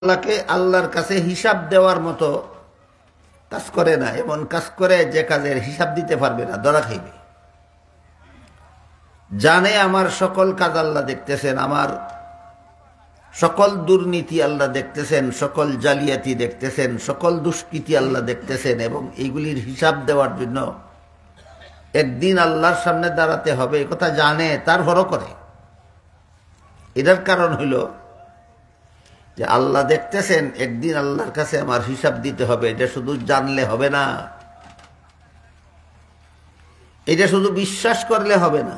আল্লাহকে আল্লাহর কাছে হিসাব দেওয়ার মতো কাজ করে না, এমন কাজ করে যে কাজের হিসাব দিতে পারবে না, ধরা খাইবে। জানে আমার সকল কাজ আল্লাহ দেখতেছেন, আমার সকল দুর্নীতি আল্লাহ দেখতেছেন, সকল জালিয়াতি দেখতেছেন, সকল দুষ্কৃতি আল্লাহ দেখতেছেন, এবং এইগুলির হিসাব দেওয়ার জন্য একদিন আল্লাহর সামনে দাঁড়াতে হবে, এ কথা জানে, তারপরও করে। এটার কারণ হইল যে আল্লাহ দেখতেছেন, একদিন আল্লাহর কাছে আমার হিসাব দিতে হবে। এটা শুধু জানলে হবে না, এটা শুধু বিশ্বাস করলে হবে না।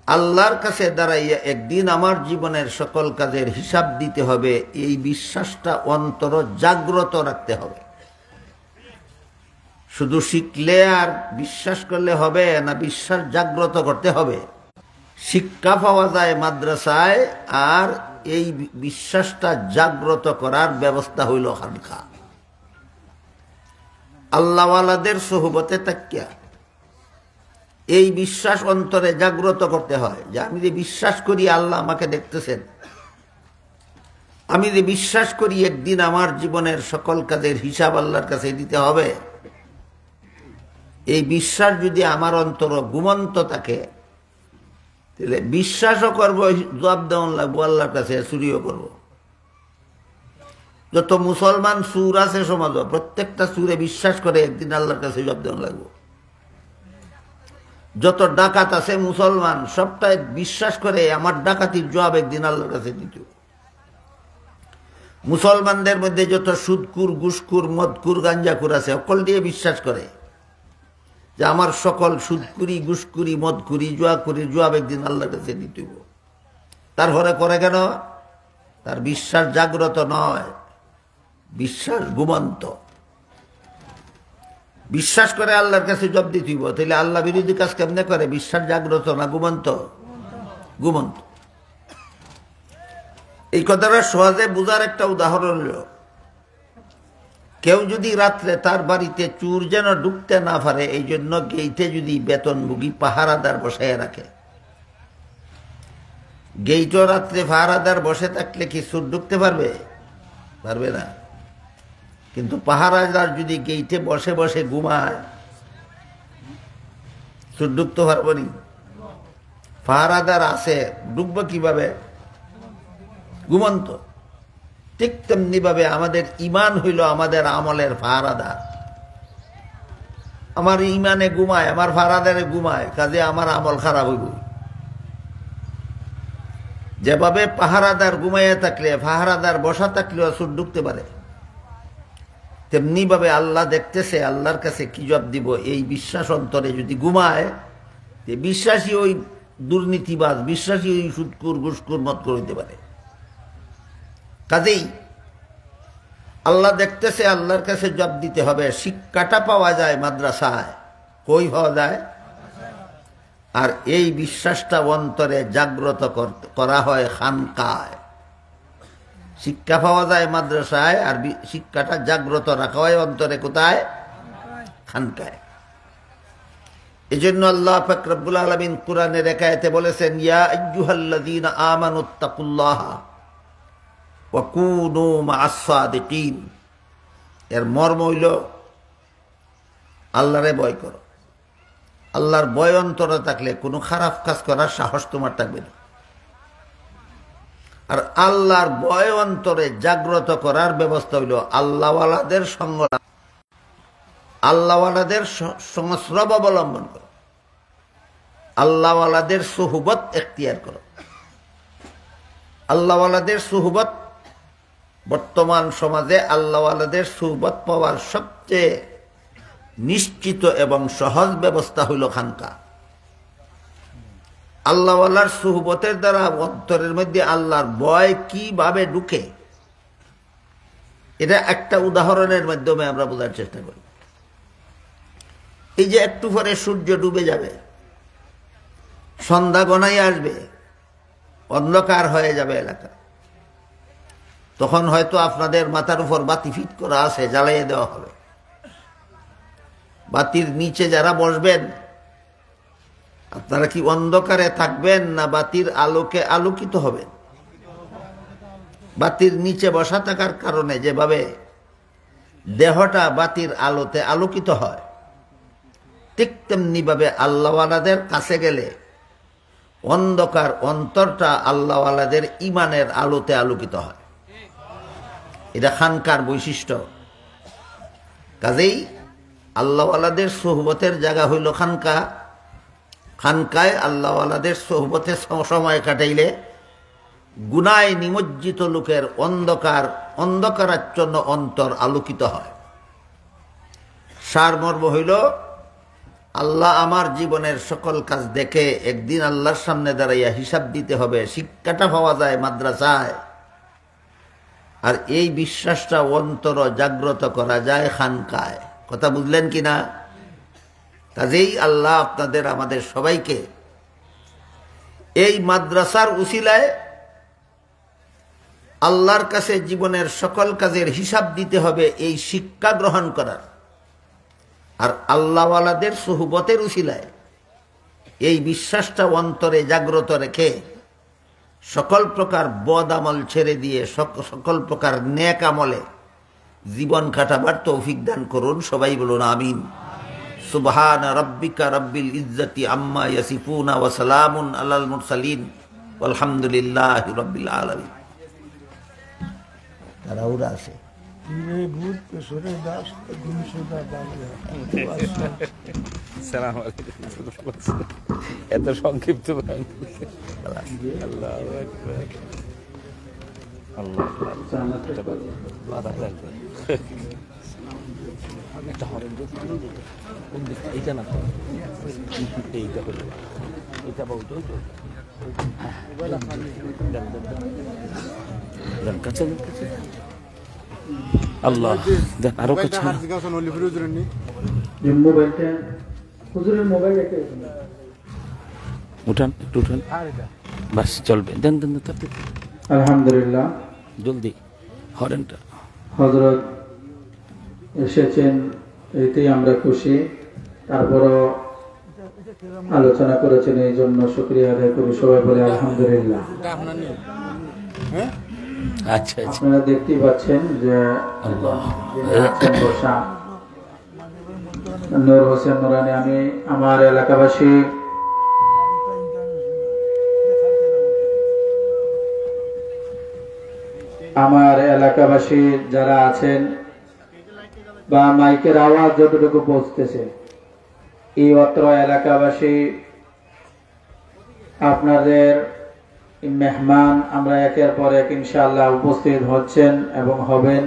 আল্লাহর কাছে দাঁড়াইয়া একদিন আমার জীবনের সকল কাজের হিসাব দিতে হবে, এই বিশ্বাসটা অন্তর জাগ্রত রাখতে হবে। শুধু শিখলে আর বিশ্বাস করলে হবে না, বিশ্বাস জাগ্রত করতে হবে। শিক্ষা পাওয়া যায় মাদ্রাসায়, আর এই বিশ্বাসটা জাগ্রত করার ব্যবস্থা হইল খানকা। আল্লাহওয়ালাদের সোহবতে তাকিয়া এই বিশ্বাস অন্তরে জাগ্রত করতে হয় যে আমি যে বিশ্বাস করি আল্লাহ আমাকে দেখতেছেন, আমি যে বিশ্বাস করি একদিন আমার জীবনের সকল কাজের হিসাব আল্লাহর কাছে দিতে হবে, এই বিশ্বাস যদি আমার অন্তর ঘুমন্ত থাকে, তাহলে বিশ্বাসও করবো, জবাব দেওয়ান লাগবো আল্লাহর কাছে, চুরিও করব। যত মুসলমান সুর আছে সমাজ, প্রত্যেকটা সুরে বিশ্বাস করে একদিন আল্লাহর কাছে জবাব দেওয়ান লাগবো। যত ডাকাত আছে মুসলমান, সবটাই বিশ্বাস করে আমার ডাকাতির জবাব একদিন আল্লাহর কাছে দিত। মুসলমানদের মধ্যে যত সুদকুর, ঘুষকুর, মদকুর, গাঞ্জাকুর আছে, সকল দিয়ে বিশ্বাস করে যে আমার সকল সুদকুরি, ঘুষকুরি, মদকুরি, জুয়াকুরির জবাব একদিন আল্লাহর কাছে দিতে। তারপরে করে কেন? তার বিশ্বাস জাগ্রত নয়, বিশ্বাস ঘুমন্ত। বিশ্বাস করে আল্লাহর কাছে জবাব দিতে হইব, তাহলে আল্লাহ বিরোধী কাজ কেমনে করে? বিশ্বাস জাগ্রত না ঘুমন্ত? ঘুমন্ত। এই কথাটা সহজে বোঝার একটা উদাহরণ হল, কেউ যদি রাত্রে তার বাড়িতে চুর যেন ঢুকতে না পারে, এই জন্য গেইটে যদি বেতনভোগী পাহারাদার বসায় রাখে, গেইটও রাত্রে পাহারাদার বসে থাকলে কি চুর ঢুকতে পারবে? পারবে না। কিন্তু পাহারাদার যদি গেইটে বসে বসে ঘুমায়, চুর ঢুকতে পারবো নি? পাহারাদার আছে, ঢুকবো কিভাবে? ঘুমন্ত। ঠিক তেমনি ভাবে আমাদের ইমান হইল আমাদের আমলের পাহারাদার। আমার ইমানে ঘুমায়, আমার পাহারাদারে ঘুমায়, কাজে আমার আমল খারাপ হইব। যেভাবে পাহারাদার ঘুমাইয়া থাকলে, পাহারাদার বসা থাকলেও চোর ঢুকতে পারে, তেমনি ভাবে আল্লাহ দেখতেছে, আল্লাহর কাছে কি জবাব দিব, এই বিশ্বাস অন্তরে যদি ঘুমায়, বিশ্বাসী ওই দুর্নীতিবাজ, বিশ্বাসী ওই সুদকুর, ঘুষকুর, মদকুর হইতে পারে। কাজেই আল্লাহ দেখতেছে, আল্লাহর কাছে জবাব দিতে হবে। শিক্ষাটা পাওয়া যায় মাদ্রাসায়, কই পাওয়া যায়? আর এই বিশ্বাসটা অন্তরে জাগ্রত করা হয় খানকায়। শিক্ষা পাওয়া যায় মাদ্রাসায়, আর শিক্ষাটা জাগ্রত রাখা হয় অন্তরে কোথায়? খানকায়। এই জন্য আল্লাহ পাক রব্বুল আলামিন কুরআনের এক আয়াতে বলেছেন, ইয়া আইয়ুহাল্লাযীনা আমানুত্তাকুল্লাহ ওয়া কুনু মা'আস সাদিকিন। এর মর্ম হইল আল্লাহরে ভয় করো। আল্লাহর ভয় অন্তরে থাকলে কোনো খারাপ কাজ করার সাহস তোমার থাকবে না। আর আল্লাহর ভয় অন্তরে জাগ্রত করার ব্যবস্থা হইল আল্লাহওয়ালাদের সঙ্গ, আল্লাহওয়ালাদের সংস্রব অবলম্বন করো, আল্লাহওয়ালাদের সুহবত এখতিয়ার করো। আল্লাহওয়ালাদের সুহবত, বর্তমান সমাজে আল্লাহওয়ালাদের সুহবত পাওয়ার সবচেয়ে নিশ্চিত এবং সহজ ব্যবস্থা হইল খানকা। আল্লাহওয়ালার সুহবতের দ্বারা অন্তরের মধ্যে আল্লাহর ভয় কিভাবে ঢুকে, এটা একটা উদাহরণের মাধ্যমে আমরা বোঝার চেষ্টা করি। এই যে একটু পরে সূর্য ডুবে যাবে, সন্ধ্যা গনাই আসবে, অন্ধকার হয়ে যাবে এলাকা, তখন হয়তো আপনাদের মাথার উপর বাতি ফিট করা আছে, জ্বালিয়ে দেওয়া হবে। বাতির নিচে যারা বসবেন, আপনারা কি অন্ধকারে থাকবেন না বাতির আলোকে আলোকিত হবেন? বাতির নিচে বসা থাকার কারণে যেভাবে দেহটা বাতির আলোতে আলোকিত হয়, ঠিক তেমনিভাবে আল্লাহওয়ালাদের কাছে গেলে অন্ধকার অন্তরটা আল্লাহওয়ালাদের ইমানের আলোতে আলোকিত হয়। এটা খানকার বৈশিষ্ট্য। কাজেই আল্লাহওয়ালাদের সোহবতের জায়গা হইল খানকা। খানকায় আল্লাহওয়ালাদের সোহবতে সময় কাটাইলে গুনায় নিমজ্জিত লোকের অন্ধকারাচ্ছন্ন অন্তর আলোকিত হয়। সারমর্ম হইল, আল্লাহ আমার জীবনের সকল কাজ দেখে একদিন আল্লাহর সামনে দাঁড়াইয়া হিসাব দিতে হবে। শিক্ষাটা পাওয়া যায় মাদ্রাসায়, আর এই বিশ্বাসটা অন্তর জাগ্রত করা যায় খানকায়। কথা বুঝলেন কিনা? কাজেই আল্লাহ আপনাদের আমাদের সবাইকে এই মাদ্রাসার উসিলায় আল্লাহর কাছে জীবনের সকল কাজের হিসাব দিতে হবে এই শিক্ষা গ্রহণ করার, আর আল্লাহওয়ালাদের সুহবতের উসিলায় এই বিশ্বাসটা অন্তরে জাগ্রত রেখে সকল প্রকার বদ আমল ছেড়ে দিয়ে সকল প্রকার নেক আমলে জীবন কাটাবার তৌফিক দান করুন। সবাই বলুন আমিন। সুবহান রাব্বিকা রাব্বিল ইজ্জাতি আম্মা ইয়াসিফুনা ওয়া সালামুন আলাল মুরসালিন আলহামদুলিল্লাহি রাব্বিল আলামিন। তারাউরা আছে এত সংক্ষিপ্ত এইটা না, এইটা হলো এটা বলতো কাছে আল্লাহ আরো কাছে উঠান, একটু উঠান, বাস চলবে। দেন দেন আলহামদুলিল্লাহ, জলদি হরেনটা হযরত এসেছেন, এতেই আমরা খুশি। তারপরও আলোচনা করেছেন, এই জন্য শুকরিয়া আদায় করি। সবাই বলে আলহামদুলিল্লাহ। আচ্ছা আচ্ছা, আপনারা দেখতেই পাচ্ছেন যে বসা নূর হোসেন নুরানি। আমি আমার এলাকাবাসী যারা আছেন বা মাইকের আওয়াজ যতটুকু পৌঁছতেছে, এই অত্র এলাকাবাসী আপনাদের মেহমান, আমরা একের পর এক ইনশাআল্লাহ উপস্থিত হচ্ছেন এবং হবেন।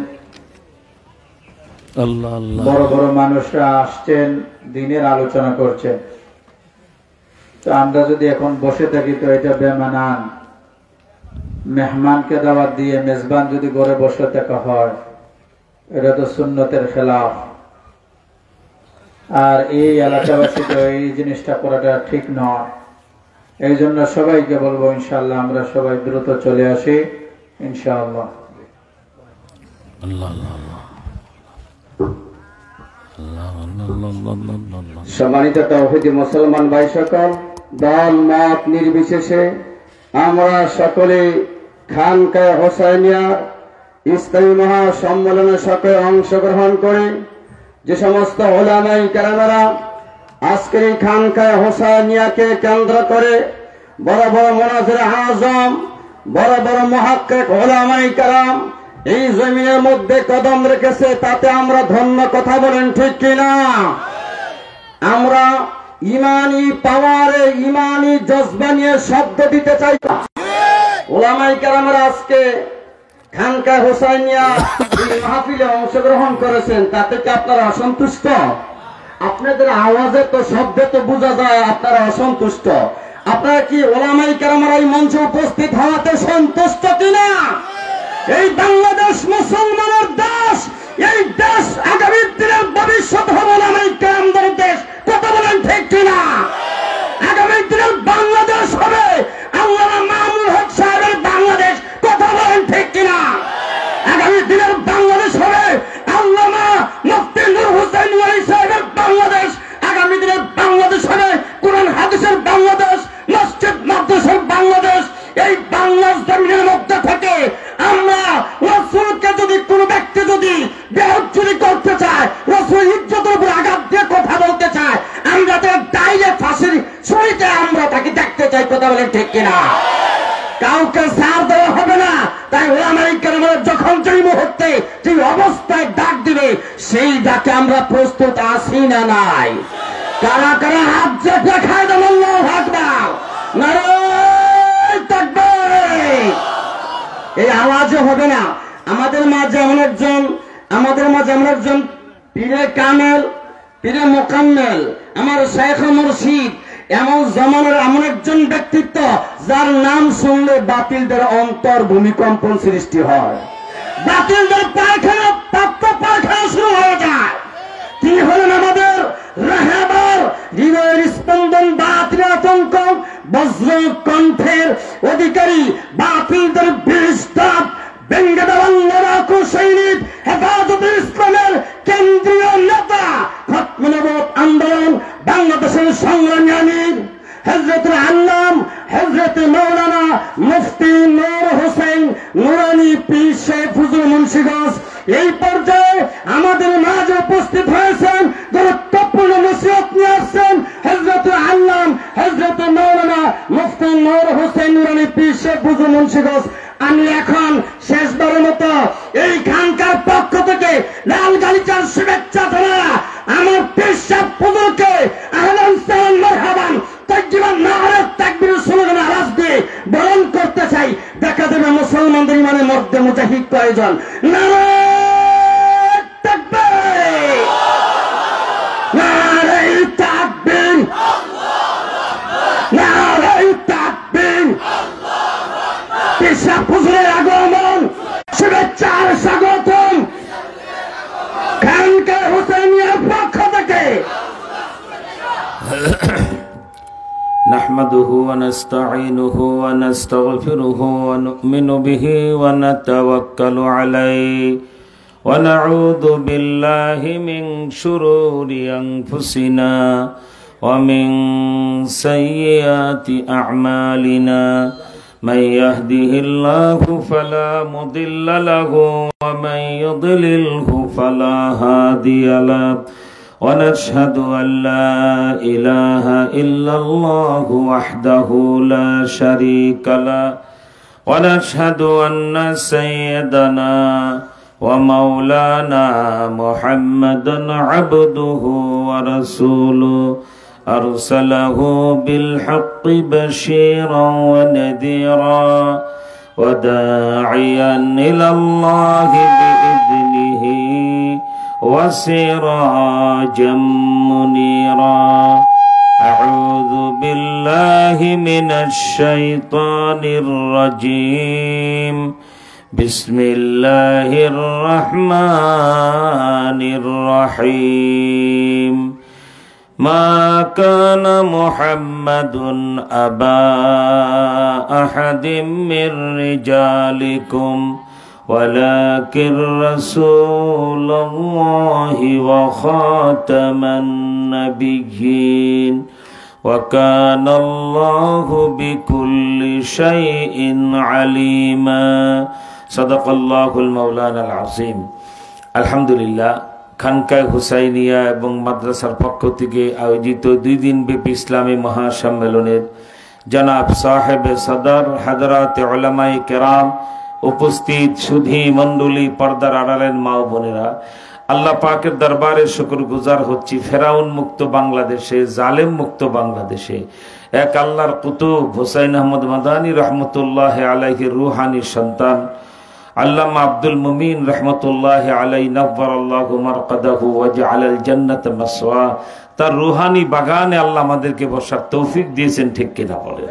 বড় বড় মানুষরা আসছেন, দিনের আলোচনা করছেন। তো আমরা যদি এখন বসে থাকি তো এটা বেমানান। মেহমানকে দাওয়াত দিয়ে মেজবান যদি ঘরে বসে থাকা হয়, এটা তো সুন্নতের খেলাফ। আর এই এলাকাবাসী তো এই জিনিসটা করাটা ঠিক নয়। এই জন্য সবাইকে বলবো ইনশাআল্লাহ আমরা সবাই দ্রুত চলে আসি ইনশাআল্লাহ। সম্মানিত তাওহীদি মুসলমান ভাই সকল, দল মত নির্বিশেষে আমরা সকলে খানকায়ে হোসাইনিয়া ইসলামী মহাসম্মেলনে সকলে অংশগ্রহণ করে যে সমস্ত উলামায়ে কেরামেরা আজকের এই খানকায়ে হোসাইনিয়াকে কেন্দ্র করে বড় বড় মুনাজির আজম, বড় বড় মুহাক্কিক উলামায়ে কেরাম এই জমিনের মধ্যে কদম রেখেছে, তাতে আমরা ধন্য। কথা বলেন ঠিক কিনা? আমরা ইমানি পাওয়ারে, ইমানি জজবা নিয়ে শব্দ দিতে চাই। উলামায়ে কেরামেরা আজকে খানকায়ে হোসাইনিয়া মাহফিলে অংশগ্রহণ করেছেন, তাতে কি আপনারা অসন্তুষ্ট? আপনাদের আওয়াজে তো, শব্দে তো বোঝা যায় আপনারা অসন্তুষ্ট। আপনারা কি উলামায়ে কেরামের এই মঞ্চে উপস্থিত হওয়াতে সন্তুষ্ট কিনা? এই বাংলাদেশ মুসলমানের দেশ, এই দেশ আগামী দিনের ভবিষ্যৎ হবে উলামায়ে কেরামদের দেশ। কথা বলেন ঠিক কিনা? আগামী দিনের বাংলাদেশ হবে আল্লামা মামুনুল হক সাহেবের বাংলাদেশ। কথা বলেন ঠিক কিনা? আগামী দিনের বাংলাদেশ হবে আল্লামা মুফতি নূর হোসেন ওয়ালি সাহেবের বাংলাদেশ। আগামী দিনের বাংলাদেশ হবে কোরআন হাদিসের বাংলাদেশ, মসজিদ মাদ্রাসার বাংলাদেশ। এই বাংলার জমিনের মধ্যে থেকে আমরা তাই ওলামায়ে কেরামেরা যখন যেই মুহূর্তে যে অবস্থায় ডাক দিবে সেই ডাকে আমরা প্রস্তুত আছি না নাই? কারা কারা হাত যে দেখায় দেন আল্লাহু আকবার, নারায়ে তাকবীর। এই আওয়াজও হবে না। আমাদের মাঝে এমন একজন পীরে কামেল, পীরে মোকাম্মেল, আমার শাইখ মুর্শিদ, এমন জমানার এমন একজন ব্যক্তিত্ব যার নাম শুনলে বাতিলদের অন্তর ভূমিকম্পন সৃষ্টি হয়, বাতিলদের পায়খানা শুরু হয়ে যায়। তিনি হলেন আমাদের রাহবার, হৃদয়ের স্পন্দন, বাতিলের আতঙ্ক, বজ্র কণ্ঠের অধিকারী, বাতিলদের বিস্তাপ ব্যঙ্গে দেওয়ান লড়াকু সৈনিক, হেফাজতে ইসলামের কেন্দ্রীয় নেতা, খতমে নবুয়ত আন্দোলন বাংলাদেশের সংগ্রামী আমির হযরতুল আল্লাম হযরত মাওলানা মুফতি নূর হোসেন নুরানী পীর সাহেব হুজুর মুন্সিগঞ্জ এই পর্যায়ে আমাদের মাঝে উপস্থিত হয়েছেন। গুরুত্বপূর্ণ নসিহত নিয়ে আসছেন হযরতুল আল্লাম হযরত মাওলানা মুফতি নূর হোসেন নুরানী পীর সাহেব হুজুর মুন্সিগঞ্জ। আমি এখন শেষবারের মতো এই খানকার পক্ষ থেকে লাল গালিচার শুভেচ্ছা জানারা আমার পীর সাহেব হুজুরকে আহলান সালাম মারহাবান তাকবীর নারে তাকবীর স্লোগান আওয়াজ দিয়ে বরণ করতে চাই। দেখা দেবে মুসলমানদের ইমানের মধ্যে মুজাহিদ প্রয়োজন। নারে তাকবীর, নারে তাকবীর, নারে তাকবীর। পীর সাহেব হুজুরের আগমন, শুভেচ্ছার স্বাগতম খানকাহ হুসাইনিয়ার পক্ষ থেকে। نحمده ونستعينه ونستغفره ونؤمن به ونتوكل عليه ونعوذ بالله من شرور أنفسنا ومن سيئات أعمالنا من يهده الله فلا مضل له ومن يضلله فلا هادي له ونشهد أن لا إله إلا الله وحده لا شريك له ونشهد أن سيدنا ومولانا محمدا عبده ورسوله أرسله بالحق بشيرا ونذيرا وداعيا إلى الله بإذنه وسراجا منيرا أعوذ بالله من الشيطان الرجيم بسم الله الرحمن الرحيم ما كان محمد أبا أحد من رجالكم ولكن رسول الله وخاتم النبيين وكان الله بكل شيء عليما صدق الله المولانا العظيم الحمد لله খানকায় হুসাইনিয়া এবং মাদ্রাসার পক্ষ থেকে আয়োজিত 2 দিন ব্যাপী ইসলামী মহাসম্মেলনের জনাব সাহেবে সদর হযরত উলামায়ে কেরাম, উপস্থিত সুধী মণ্ডলী, পর্দার আড়ালের মা ও বোনেরা, আল্লাহ পাকের দরবারে শুকরগুজার হচ্ছি ফেরাউন মুক্ত বাংলাদেশে, জালেম মুক্ত বাংলাদেশে এক আল্লাহর কুতুব হুসাইন আহমদ মাদানী রহমতুল্লাহ আলাইহির রুহানি সন্তান আল্লামা আব্দুল মুমিন রহমতুল্লাহ আলাই নব্বরাল্লাহু মারকাদাহু ওয়া জাআলাল জান্নাতা মাসওয়া, তার রুহানি বাগানে আল্লাহ আমাদেরকে বসার তৌফিক দিয়েছেন, ঠিক কিনা বলেন?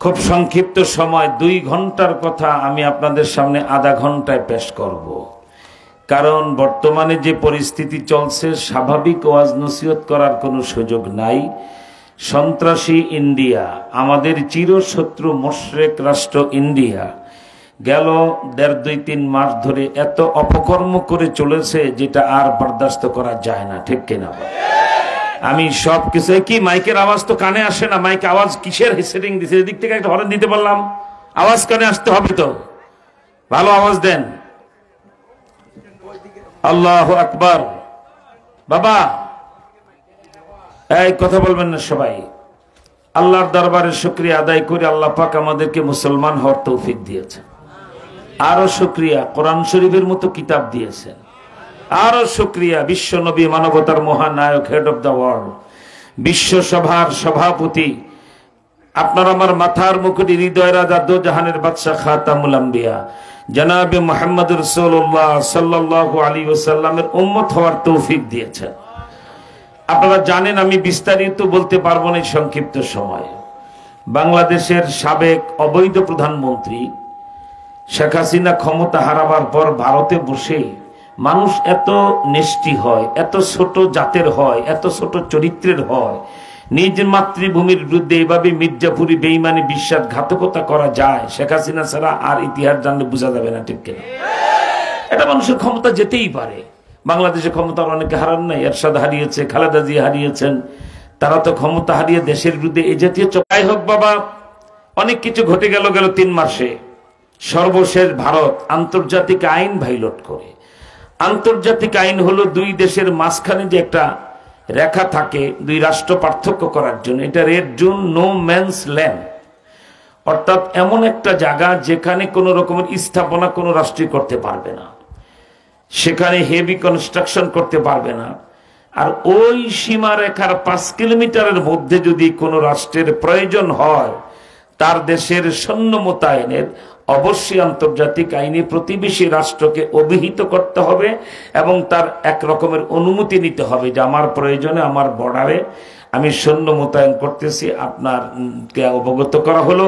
খুব সংক্ষিপ্ত সময় 2 ঘন্টার কথা আমি আপনাদের সামনে আধা ঘন্টায় পেশ করব, কারণ বর্তমানে যে পরিস্থিতি চলছে স্বাভাবিক ওয়াজ নসিহত করার কোনো সুযোগ নাই। সন্ত্রাসী ইন্ডিয়া, আমাদের চিরশত্রু মুশরিক রাষ্ট্র ইন্ডিয়া গেল 1.5-2-3 মাস ধরে এত অপকর্ম করে চলেছে যেটা আর বরদাস্ত করা যায় না, ঠিক কিনা? আমি সব কিছু কি মাইকের আওয়াজ তো কানে আসে না, মাইকে আওয়াজ কিসের সেটিং দিছে, এদিক থেকে একটা হরেন দিতে পারলাম, আওয়াজ কানে আসতে হবে তো, ভালো আওয়াজ দেন। আল্লাহু আকবার। বাবা এই কথা বলবেন না সবাই। আল্লাহর দরবারে শুকরিয়া আদায় করে আল্লাহ পাক আমাদেরকে মুসলমান হওয়ার তৌফিক দিয়েছে। আরো শুকরিয়া কোরআন শরীফের মতো কিতাব দিয়েছেন। আরো শুকরিয়া বিশ্ব নবী, মানবতার মহানায়ক, হেড অফ দ্য ওয়ার্ল্ড, বিশ্ব সভার সভাপতি, আপনার আমার মাথার মুকুট, হৃদয় রাজা, দো জাহানের বাদশা, খাতামুল আম্বিয়া জনাবে মুহাম্মদ রাসূলুল্লাহ সাল্লাল্লাহু আলাইহি ওয়াসাল্লামের উম্মত হওয়ার তৌফিক দিয়েছেন। আপনারা জানেন, আমি বিস্তারিত বলতে পারবো না এই সংক্ষিপ্ত সময়ে। বাংলাদেশের সাবেক অবৈধ প্রধানমন্ত্রী শেখ হাসিনা ক্ষমতা হারাবার পর ভারতে বসে মানুষ এত নেষ্টি হয়, এত ছোট জাতের হয়, এত ছোট চরিত্রের হয়, নিজ মাতৃভূমির বিরুদ্ধে এইভাবে মির্জাপুরি বেঈমানি বিশ্বাসঘাতকতা করা যায়, শেখ হাসিনা ছাড়া আর ইতিহাস জানলে বোঝা যাবে না, ঠিক কিনা? এটা মানুষের ক্ষমতা যেতেই পারে। বাংলাদেশে ক্ষমতার অনেকে হারান নাই, এরশাদ হারিয়েছে, খালেদা জিয়া হারিয়েছেন, তারা তো ক্ষমতা হারিয়ে দেশের বিরুদ্ধে এই জাতীয় যাই হোক বাবা, অনেক কিছু ঘটে গেল 3 মাসে। সর্বশেষ ভারত আন্তর্জাতিক আইন ভাইলেট করে। আন্তর্জাতিক আইন হলো দুই দেশের মাঝখানে যে একটা রেখা থাকে দুই রাষ্ট্র পার্থক্য করার জন্য, এটা red zone, no man's land, অর্থাৎ এমন একটা জায়গা যেখানে কোনো রকমের স্থাপনা কোনো রাষ্ট্রই করতে পারবে না, সেখানে হেভি কনস্ট্রাকশন করতে পারবে না। আর ওই সীমারেখার 5 কিলোমিটারের মধ্যে যদি কোনো রাষ্ট্রের প্রয়োজন হয়, তার দেশের সৈন্য মোতায়েনের অবশ্যই আন্তর্জাতিক আইনে প্রতিবেশী রাষ্ট্রকে অভিহিত করতে হবে এবং তার এক রকমের অনুমতি নিতে হবে যে আমার প্রয়োজনে আমার বর্ডারে আমি সৈন্য মোতায়েন করতেছি, আপনারকে অবগত করা হলো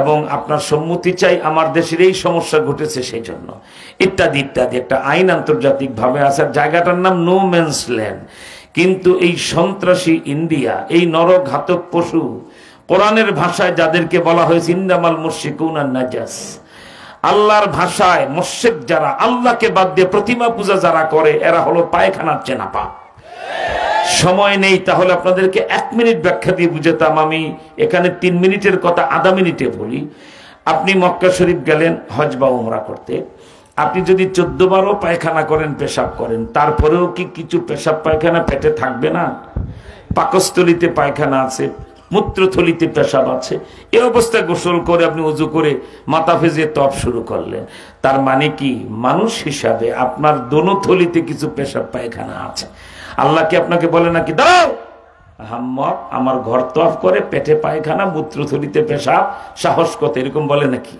এবং আপনার সম্মতি চাই, আমার দেশের এই সমস্যা ঘটেছে সেই জন্য, ইত্যাদি ইত্যাদি। একটা আইন আন্তর্জাতিক ভাবে আছে, জায়গাটার নাম নো ম্যানস ল্যান্ড। কিন্তু এই সন্ত্রাসী ইন্ডিয়া, এই নরঘাতক পশু, কোরআনের ভাষায় যাদেরকে বলা হয়েছে ইন্নামাল মুশরিকুনা নাজাস, আল্লাহর ভাষায় মুশরিক যারা, আল্লাহকে বাদ দিয়ে প্রতিমা পূজা যারা করে, এরা হলো পায়খানার চেনাপা। সময় নেই, তাহলে আপনাদেরকে 1 মিনিট ব্যাখ্যা দিয়ে বুঝাতাম। আমি এখানে 3 মিনিটের কথা আধা মিনিটে বলি। আপনি মক্কা শরীফ গেলেন হজ বা উমরা করতে, আপনি যদি 14বারও পায়খানা করেন, পেশাব করেন, তারপরেও কি কিছু পেশাব পায়খানা পেটে থাকবে না? পাকস্থলিতে পায়খানা আছে, মূত্রথলিতে পেশাব আছে, এই অবস্থায় গোসল করে আপনি উজু করে মাথা ভেজে তপ শুরু করলেন, তার মানে কি মানুষ হিসাবে আপনার দোনো থলিতে কিছু পেশাব পায়খানা আছে। আল্লাহ কি আপনাকে বলে নাকি দাও হাম্মদ আমার ঘর তফ করে, পেটে পায়খানা, মূত্রথলিতে পেশাব, সাহস কত, এরকম বলে নাকি?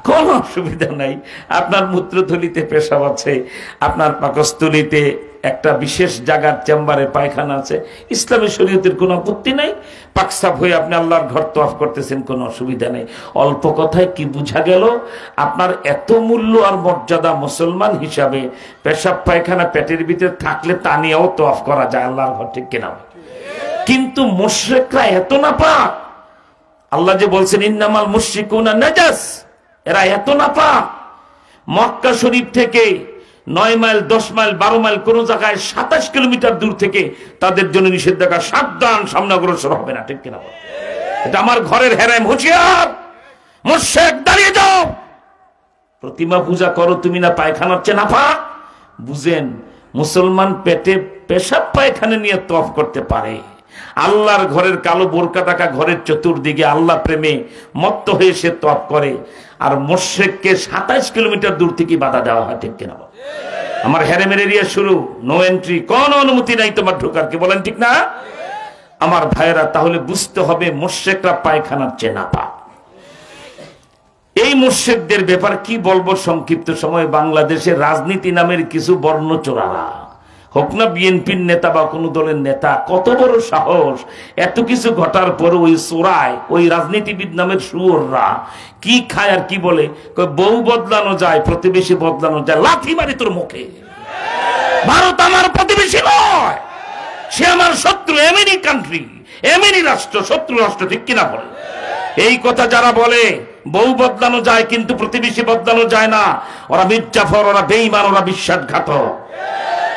কোন অসুবিধা নাই। আপনার মূত্রথলিতে পেশাব আছে, আপনার পাকস্থলিতে একটা বিশেষ জায়গার চেম্বারে পায়খানা আছে, ইসলামী শরীয়তের কোনো আপত্তি নাই। পাকসাব হয়ে আপনি আল্লাহর ঘর তওয়াফ করতেছেন, কোনো অসুবিধা নেই। অল্প কথায় কি বুঝা গেল? আপনার এত মূল্য আর মর্যাদা মুসলমান হিসাবে, পেশাব পায়খানা পেটের ভিতরে থাকলে তা নিয়েও তওয়াফ করা যায় আল্লাহর ঘর, ঠিক কিনা? কিন্তু মুশরিকরা এত নাপাক, আল্লাহ যে বলছেন ইন্নামাল মুশরিকুনা নাজাস, এরা এত নাপাক। মক্কা শরীফ থেকে 9 মাইল, 10 মাইল, 12 মাইল, কোন জায়গায় 27 কিলোমিটার দূর থেকে তাদের জন্য নিষেধাজ্ঞা, সাবধান, সামনে অগ্রসর হবে না, ঠিক কিনা? এটা আমার ঘরের হেরাম, হুঁশিয়ার, মুশরিক দাঁড়িয়ে যাও। প্রতিমা পূজা করো তুমি, না পায়খানার চেয়ে নাপাক? বুঝেন, মুসলমান পেটে পেশাব পায়খানা নিয়ে তওয়াফ করতে পারে, আল্লাহর ঘরের কালো বোরকা টাকা ঘরের চতুর্দিকে আল্লাহ প্রেমে মত্ত হয়ে সে তওয়াফ করে, আর মুশরিককে 27 কিলোমিটার দূর থেকে বাধা দেওয়া হয়, ঠিক কিনা? আমার হেরেমের এরিয়া শুরু, নো এন্ট্রি, কোন অনুমতি নাই তোমার ঢোকার, কি বলেন ঠিক না? আমার ভাইয়েরা, তাহলে বুঝতে হবে মুশরিকরা পায়খানার চেয়ে নাপাক। এই মুশরিকদের ব্যাপার কি বলবো সংক্ষিপ্ত সময়। বাংলাদেশের রাজনীতি নামের কিছু বর্ণচোরারা, হোক না বিএনপির নেতা বা কোন দলের নেতা, কত বড় সাহস, এত কিছু ঘটার পর ওই চোরায়, ওই রাজনীতিবিদ নামের শুয়োররা কি খায় আর কি বলে, বউ বদলানো যায়, প্রতিবেশী বদলানো যায়, লাথি মারি তোর মুখে। ভারত আমার প্রতিবেশী নয়, সে আমার শত্রু, এমনি কান্ট্রি, এমনি রাষ্ট্র, শত্রু রাষ্ট্র, ঠিক কিনা বলে? এই কথা যারা বলে বউ বদলানো যায় কিন্তু প্রতিবেশী বদলানো যায় না, ওরা মির্জাফর, ওরা বেঈমান, ওরা বিশ্বাসঘাতক।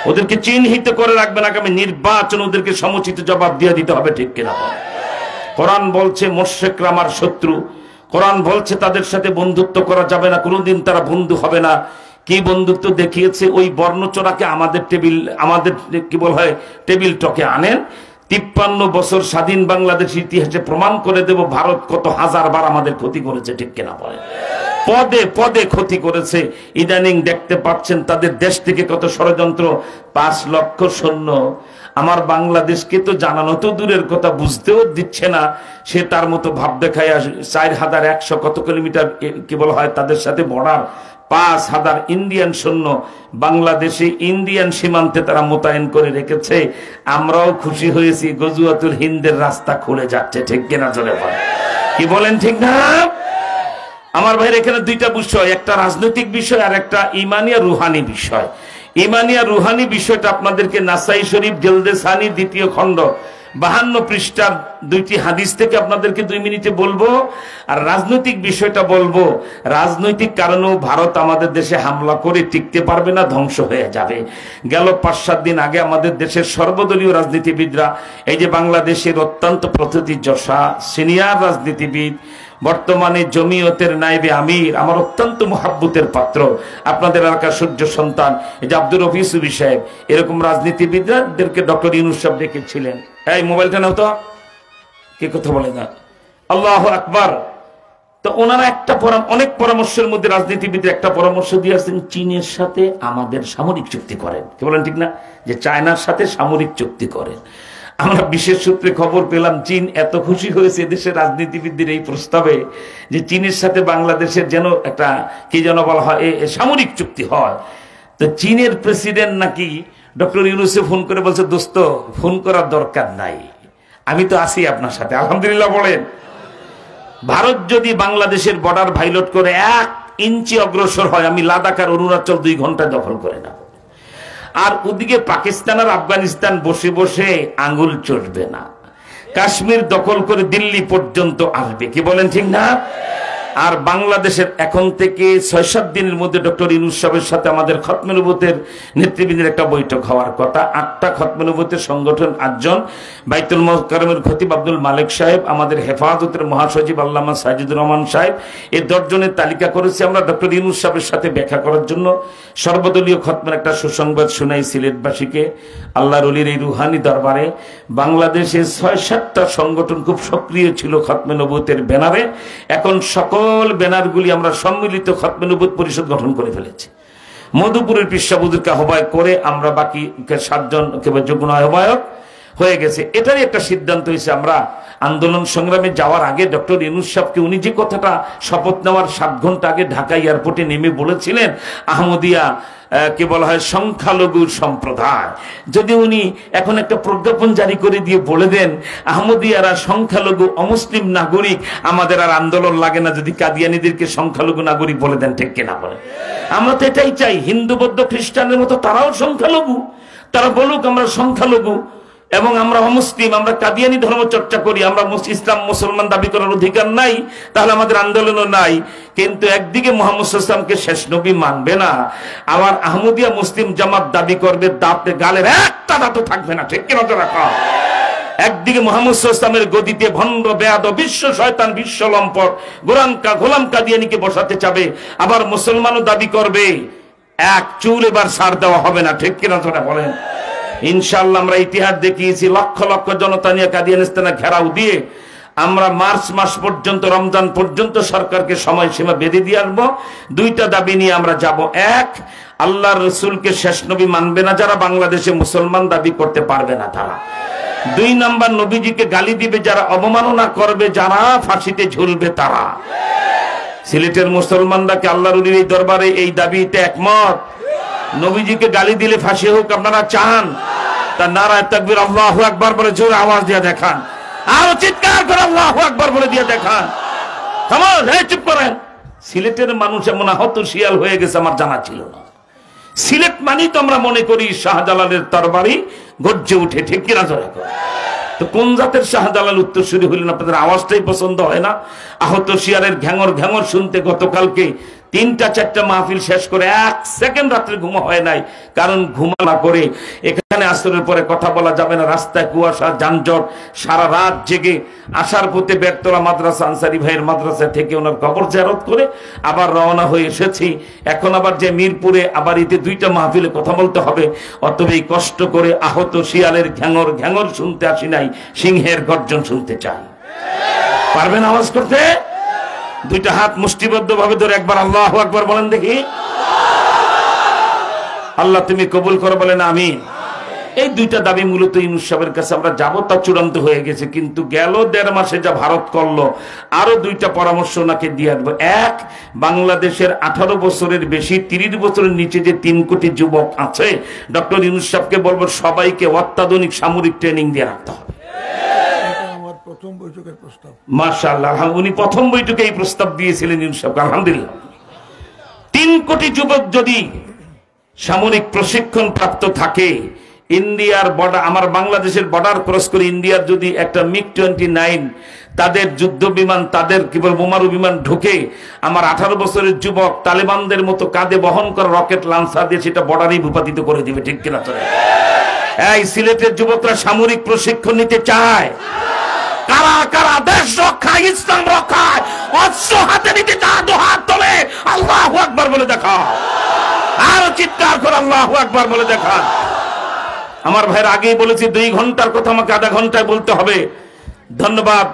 ওদেরকে চিহ্নিত করে রাখবেন, আগামী নির্বাচন ওদেরকে সমুচিত জবাব দিয়ে দিতে হবে, ঠিক কিনা? কোরআন বলছে মুশরিকরা আমার শত্রু, কোরআন বলছে তাদের সাথে বন্ধুত্ব করা যাবে না, কোনোদিন তারা বন্ধু হবে না। কি বন্ধুত্ব দেখিয়েছে? ওই বর্ণচোরাকে আমাদের কি বলা হয়, টেবিল টকে আনেন। 53 বছর স্বাধীন বাংলাদেশ ইতিহাসে প্রমাণ করে দেব ভারত কত হাজার বার আমাদের ক্ষতি করেছে, ঠিক কিনা বলে? পদে পদে ক্ষতি করেছে। ইদানিং দেখতে পাচ্ছেন তাদের দেশ থেকে কত ষড়যন্ত্র। 5 লক্ষ সৈন্য আমার বাংলাদেশকে তো জানানো তো দূরের কথা, বুঝতেও দিচ্ছে না। সে তার মতো ভাব দেখায় 4100 কত কিলোমিটার কি বলা হয় তাদের সাথে বর্ডার। 5000 ইন্ডিয়ান সৈন্য বাংলাদেশে ইন্ডিয়ান সীমান্তে তারা মোতায়েন করে রেখেছে। আমরাও খুশি হয়েছি, গজওয়াতুল হিন্দের রাস্তা খুলে যাচ্ছে। ঠিক কিনা জোরে বলেন, কি বলেন ঠিক না? আমার ভাইয়ের এখানে দুইটা বিষয়, একটা রাজনৈতিক বিষয় আর একটা ইমানি আর রুহানি বিষয়। ইমানি আর রুহানি বিষয়টা আপনাদেরকে নাসাই শরীফ জলদে সানি 2য় খণ্ড 52 পৃষ্ঠার 2টি হাদিস থেকে আপনাদেরকে 2 মিনিটে বলবো। আর রাজনৈতিক বিষয়টা বলবো। রাজনৈতিক কারণেও ভারত আমাদের দেশে হামলা করে টিকতে পারবে না, ধ্বংস হয়ে যাবে। গেল 5-7 দিন আগে আমাদের দেশের সর্বদলীয় রাজনীতিবিদরা, এই যে বাংলাদেশের অত্যন্ত প্রথিতযশা সিনিয়র রাজনীতিবিদ, বর্তমানে জমিয়তের নায়েবে আমির, আমার অত্যন্ত মহাব্বতের পাত্র, আপনাদের এলাকার সূর্য সন্তান এই যে আব্দুর রফি সুবি সাহেব, এরকম রাজনীতিবিদদেরকে ডক্টর ইউনূস সাহেব ডেকেছিলেন। এই মোবাইলটা নাও তো, কে কথা বলে না, আল্লাহু আকবার। তো ওনারা একটা অনেক পরামর্শের মধ্যে রাজনীতিবিদরা একটা পরামর্শ দিয়েছেন, চীনের সাথে আমাদের সামরিক চুক্তি করেন। কি বলেন ঠিক না? যে চায়নার সাথে সামরিক চুক্তি করেন। আমরা বিশেষ সূত্রে খবর পেলাম চীন এত খুশি হয়েছে দেশের রাজনীতিবিদদের এই প্রস্তাবে যে চীনের সাথে বাংলাদেশের যেন একটা কি যেন বলা হয় সামরিক চুক্তি হয়। তো চীনের প্রেসিডেন্ট নাকি ডক্টর ইউনূসে ফোন করে বলছে, দোস্ত ফোন করার দরকার নাই, আমি তো আছি আপনার সাথে। আলহামদুলিল্লাহ বলেন। ভারত যদি বাংলাদেশের বর্ডার ভাইলেট করে 1 ইঞ্চি অগ্রসর হয়, আমি লাদাখ আর অরুণাচল 2 ঘন্টা দখল করে না। আর ওদিকে পাকিস্তান আর আফগানিস্তান বসে বসে আঙ্গুল চটবে না, কাশ্মীর দখল করে দিল্লি পর্যন্ত আসবে। কি বলেন ঠিক না? আর বাংলাদেশের এখন থেকে 6-7 দিনের মধ্যে ডক্টর ইউনূস সাহেবের সাথে আমাদের খতমে নবুয়তের নেতৃবৃন্দের একটা বৈঠক হওয়ার কথা। 8টা খতমে নবুয়তের সংগঠন, 8 জন, বাইতুল মুকাররমের খতিব আব্দুল মালিক সাহেব, আমাদের হেফাজতের মহাসচিব আল্লামা সাজিদুর রহমান সাহেব, এই 10 জনের তালিকা করেছি আমরা ডক্টর ইউনূস সাহেবের সাথে দেখা করার জন্য। সর্বদলীয় খতমের একটা সুসংবাদ শুনাই সিলেটবাসীকে। আল্লাহর ওলির এই রুহানি দরবারে বাংলাদেশে 6-7টা সংগঠন খুব সক্রিয় ছিল খতমে নবুয়তের ব্যানারে। এখন সকল ব্যানারগুলি আমরা সম্মিলিত খতমে নবুয়ত পরিষদ গঠন করে ফেলেছি। মধুপুরের পিসাবুদুরকে আহ্বায়ক করে আমরা বাকি 7 জন যুগ্ম আহ্বায়ক হয়ে গেছে। এটারই একটা সিদ্ধান্ত হয়েছে, আমরা আন্দোলন সংগ্রামে যাওয়ার আগে ডক্টর ইউনূস সাহেবকে উনি যে কথাটা শপথ নেওয়ার 7 ঘন্টা আগে ঢাকা এয়ারপোর্টে নেমে বলেছিলেন, আহমদিয়া কে বলা হয় সংখ্যালঘুর সম্প্রদায়, যদি উনি এখন একটা প্রজ্ঞাপন জারি করে দিয়ে বলে দেন আহমদিয়ারা সংখ্যালঘু অমুসলিম নাগরিক, আমাদের আর আন্দোলন লাগে না, যদি কাদিয়ানীদেরকে সংখ্যালঘু নাগরিক বলে দেন, ঠিক কিনা বলে? আমরা তো এটাই চাই, হিন্দু বৌদ্ধ খ্রিস্টানের মতো তারাও সংখ্যালঘু, তারা বলুক আমরা সংখ্যালঘু এবং আমরা অমুসলিম, আমরা কাদিয়ানী ধর্ম চর্চা করি, আমরা ইসলাম মুসলমান দাবি করার অধিকার নাই, তাহলে আমাদের আন্দোলনও নাই। কিন্তু একদিকে মুহাম্মদ সাল্লাল্লাহু আলাইহি ওয়াসাল্লামকে শেষ নবী মানবে না, আবার আহমদিয়া মুসলিম জামাত দাবি করবে, দাঁতে গালের একটা দাঁতও থাকবে না, ঠিক কিনা রাখা। একদিকে মুহাম্মদ সাল্লাল্লাহু আলাইহি ওয়াসাল্লামের গদিতে ভণ্ড বেয়াদব বিশ্ব শয়তান বিশ্ব লম্পট গোলাম কাদিয়ানীকে বসাতে চাবে, আবার মুসলমানও দাবি করবে, এক চুল এবার ছাড় দেওয়া হবে না, ঠিক কিনা বলেন? ইনশাআল্লাহ আমরা ইতিহাস দেখিয়েছি, লক্ষ লক্ষ জনতা নিয়ে কাদিয়ানিস্তানে ঘেরাও দিয়ে আমরা মার্চ মাস পর্যন্ত, রমজান পর্যন্ত সরকারকে সময়সীমা বেঁধে দিয়ে আসবো। 2টা দাবি নিয়ে আমরা যাব। 1, আল্লাহর রাসূলকে শেষ নবী মানবে না যারা, বাংলাদেশে মুসলমান দাবি করতে পারবে না তারা। 2 নাম্বার, নবীজিকে গালি দিবে যারা, অবমাননা করবে যারা, ফাঁসিতে ঝুলবে তারা। সিলেটের মুসলমানরা কি আল্লাহর ওলির এই দরবারে এই দাবিতে একমত? নবীজিকে গালি দিলে ফাঁসি হোক আপনারা চান? তার নারায়ে তাকবীর আল্লাহু আকবার বলে জোরে আওয়াজ দিয়ে দেখান, আর চিৎকার করে আল্লাহু আকবার বলে দিয়ে দেখান। খামোশ, এই চুপ করেন। সিলেটের মানুষ এমন আহত শিয়াল হয়ে গেছে আমার জানা ছিল না। সিলেট মানেই তো আমরা মনে করি শাহজালালের তরবারি গর্জে উঠে, ঠিক কিনা জোরে? তো কোন জাতের শাহজালাল উত্তরসূরি হলেন? আপনাদের আওয়াজটাই পছন্দ হয় না? আহত শিয়ালের ঘ্যাঙর ঘ্যাঙর শুনতে গতকালকে 3টা-4টা মাহফিল শেষ করে 1 সেকেন্ড রাত্রে ঘুম হয় নাই। কারণ ঘুমা না করে এখানে আসরের পরে কথা বলা যাবে না, রাস্তায় কুয়াশা যানজট, সারা রাত জেগে আসার পথে বেরতলা মাদ্রাসা আনসারি ভাইয়ের মাদ্রাসা থেকে ওনার কবর জিয়ারত করে আবার রওনা হয়ে এসেছি। এখন আবার যে মিরপুরে আবার এতে 2টা মাহফিলে কথা বলতে হবে, অতএব কষ্ট করে আহত শিয়ালের ঘ্যাঙর ঘ্যাঙর শুনতে আসি নাই, সিংহের গর্জন শুনতে চাই। পারবেন আওয়াজ করতে? দুইটা হাত মুষ্টিবদ্ধ ভাবে ধরে একবার আল্লাহু আকবার বলেন দেখি। আল্লাহ তুমি কবুল করো বলেন আমিন। এই দুইটা দাবি মূলত ইউনূস সাহেবের কাছে আমরা যাব, তা চূড়ান্ত হয়ে গেছে। কিন্তু গেল 1.5 মাসে যা ভারত করলো, আরো দুইটা পরামর্শ ওনাকে দিয়ে আসবো। এক, বাংলাদেশের 18 বছরের বেশি 30 বছরের নিচে যে 3 কোটি যুবক আছে, ডক্টর ইউনূস সাহেবকে বলবো সবাইকে অত্যাধুনিক সামরিক ট্রেনিং দিয়ে রাখতে হবে। মাশাআল্লাহ, উনি প্রথম বৈঠকে এই প্রস্তাব দিয়েছিলেন ইউনূস সাহেব, আলহামদুলিল্লাহ। 3 কোটি যুবক যদি সামরিক প্রশিক্ষণ প্রাপ্ত থাকে, ইন্ডিয়ার বর্ডার, আমার বাংলাদেশের বর্ডার ক্রস করে ইন্ডিয়ার যদি একটা MiG-29 তাদের যুদ্ধ বিমান, তাদের কেবল বোমারু বিমান ঢুকে, আমার 18 বছরের যুবক তালেবানদের মতো কাঁধে বহন করা রকেট লাঞ্চার দিয়ে সেটা বর্ডারেই ভূপাতিত করে দিবে, ঠিক কিনা? এই সিলেটের যুবকরা সামরিক প্রশিক্ষণ নিতে চায়। কারা কারা দেশ রক্ষা, ইসলাম রক্ষায় অস্ত্র হাতে নিতে চায়? দুহাত তোলে, আল্লাহু আকবার বলে দেখা। আরো চিৎকার করে আল্লাহু আকবার বলে দেখা। আমার ভাইয়ের আগেই বলেছি 2 ঘন্টার কথা আমাকে আধা ঘন্টায় বলতে হবে। ধন্যবাদ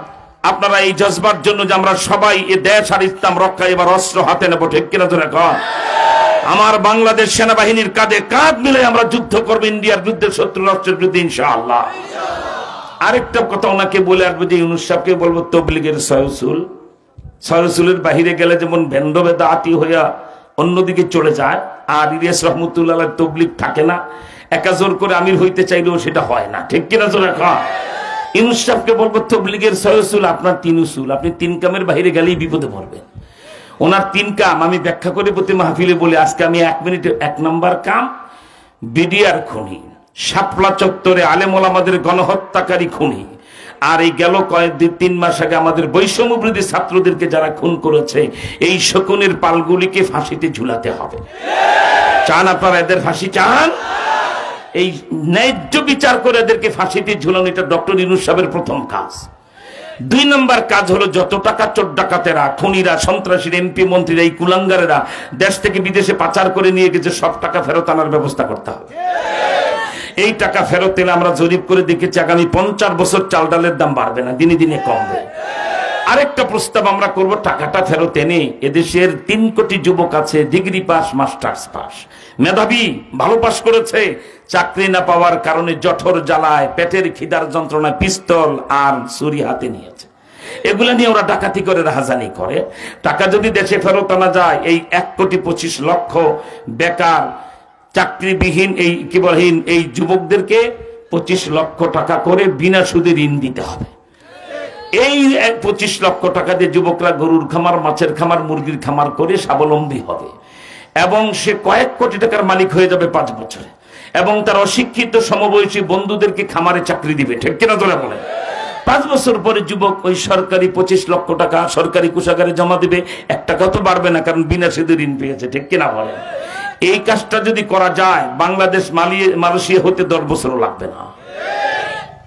আপনারা এই জজবার জন্য যে আমরা সবাই এ দেশ আর ইসলাম রক্ষায় এবার অস্ত্র হাতে নেব, ঠিক কিনা? ধরে কর, আমার বাংলাদেশ সেনাবাহিনীর কাঁধে কাঁধ মিলে আমরা যুদ্ধ করবো ইন্ডিয়ার বিরুদ্ধে, শত্রু রাষ্ট্রের বিরুদ্ধে, ইনশাআল্লাহ। আরেকটা কথা ওনাকে বলে আসবো যে ইউনূস সাহেবকে বলবো তবলিগের সয়সুলের বাহিরে গেলে যেমন ভেন্ড বেদাতি হইয়া অন্যদিকে চলে যায়, আর ইলিয়াস রহমতুল্লাহ তবলিগ থাকে না, একা জোর করে আমির হইতে চাইলেও সেটা হয় না, ঠিক কিনা? জোরে কর। ইউনূস সাহেবকে বলবো তবলিগের সয়সুল আপনার 3 উসুল, আপনি 3 কামের বাইরে গেলেই বিপদে পড়বেন। ওনার 3 কাম আমি ব্যাখ্যা করে প্রতি মাহফিলে বলি, আজকে আমি 1 মিনিটে 1 নম্বর কাম বিডিআর খুনি, শাপলা চত্বরে আলেম ওলামাদের গণহত্যাকারী খুনি, আর এই গেল 2-3 মাস আগে আমাদের বৈষম্য বিরোধী ছাত্রদেরকে যারা খুন করেছে, এই শকুনের পালগুলিকে ফাঁসিতে ঝুলাতে হবে। চান আপনারা এদের ফাঁসি চান? এই ন্যায্য বিচার করে এদেরকে ফাঁসিতে ঝুলানো, এটা ডক্টর ইউনূস সাহেবের প্রথম কাজ। 2 নম্বর কাজ হলো যত টাকা চোর ডাকাতেরা, খুনিরা, সন্ত্রাসীরা, এমপি মন্ত্রীরা, এই কুলাঙ্গারেরা দেশ থেকে বিদেশে পাচার করে নিয়ে গেছে, সব টাকা ফেরত আনার ব্যবস্থা করতে হবে। এই টাকা ফেরত এলে আমরা জরিপ করে দেখেছি আগামী 50 বছর চাল ডালের দাম বাড়বে না, দিনে দিনে কমবে। আরেকটা প্রস্তাব আমরা করব, টাকাটা ফেরত এনে এদেশের 3 কোটি যুবক আছে, ডিগ্রি পাস, মাস্টার্স পাস, মেধাবী, ভালো পাস করেছে, চাকরি না পাওয়ার কারণে জঠর জ্বালায়, পেটের খিদার যন্ত্রণায় পিস্তল আর ছুরি হাতে নিয়েছে, এগুলা নিয়ে ওরা ডাকাতি করে, রাহাজানি করে। টাকা যদি দেশে ফেরত আনা যায়, এই 1,25,00,000 বেকার চাকরিবিহীন এই কেবলহীন এই যুবকদেরকে 25 লক্ষ টাকা করে বিনা সুদে ঋণ দিতে হবে। এই 25 লক্ষ টাকা দিয়ে যুবকরা গরুর খামার, মাছের খামার, মুরগির খামার করে স্বাবলম্বী হবে, এবং সে কয়েক কোটি টাকার মালিক হয়ে যাবে 5 বছরে, এবং তার অশিক্ষিত সমবয়সী বন্ধুদেরকে খামারে চাকরি দিবে, ঠিক কিনা? তোরা বলে 5 বছর পরে যুবক ওই সরকারি 25 লক্ষ টাকা সরকারি কোষাগারে জমা দিবে, 1 টাকা তো বাড়বে না, কারণ বিনা সুদে ঋণ পেয়েছে, ঠিক কিনা বলে? এই কাজটা যদি করা যায়, বাংলাদেশ মালয়েশিয়া হতে 10 বছরও লাগবে না।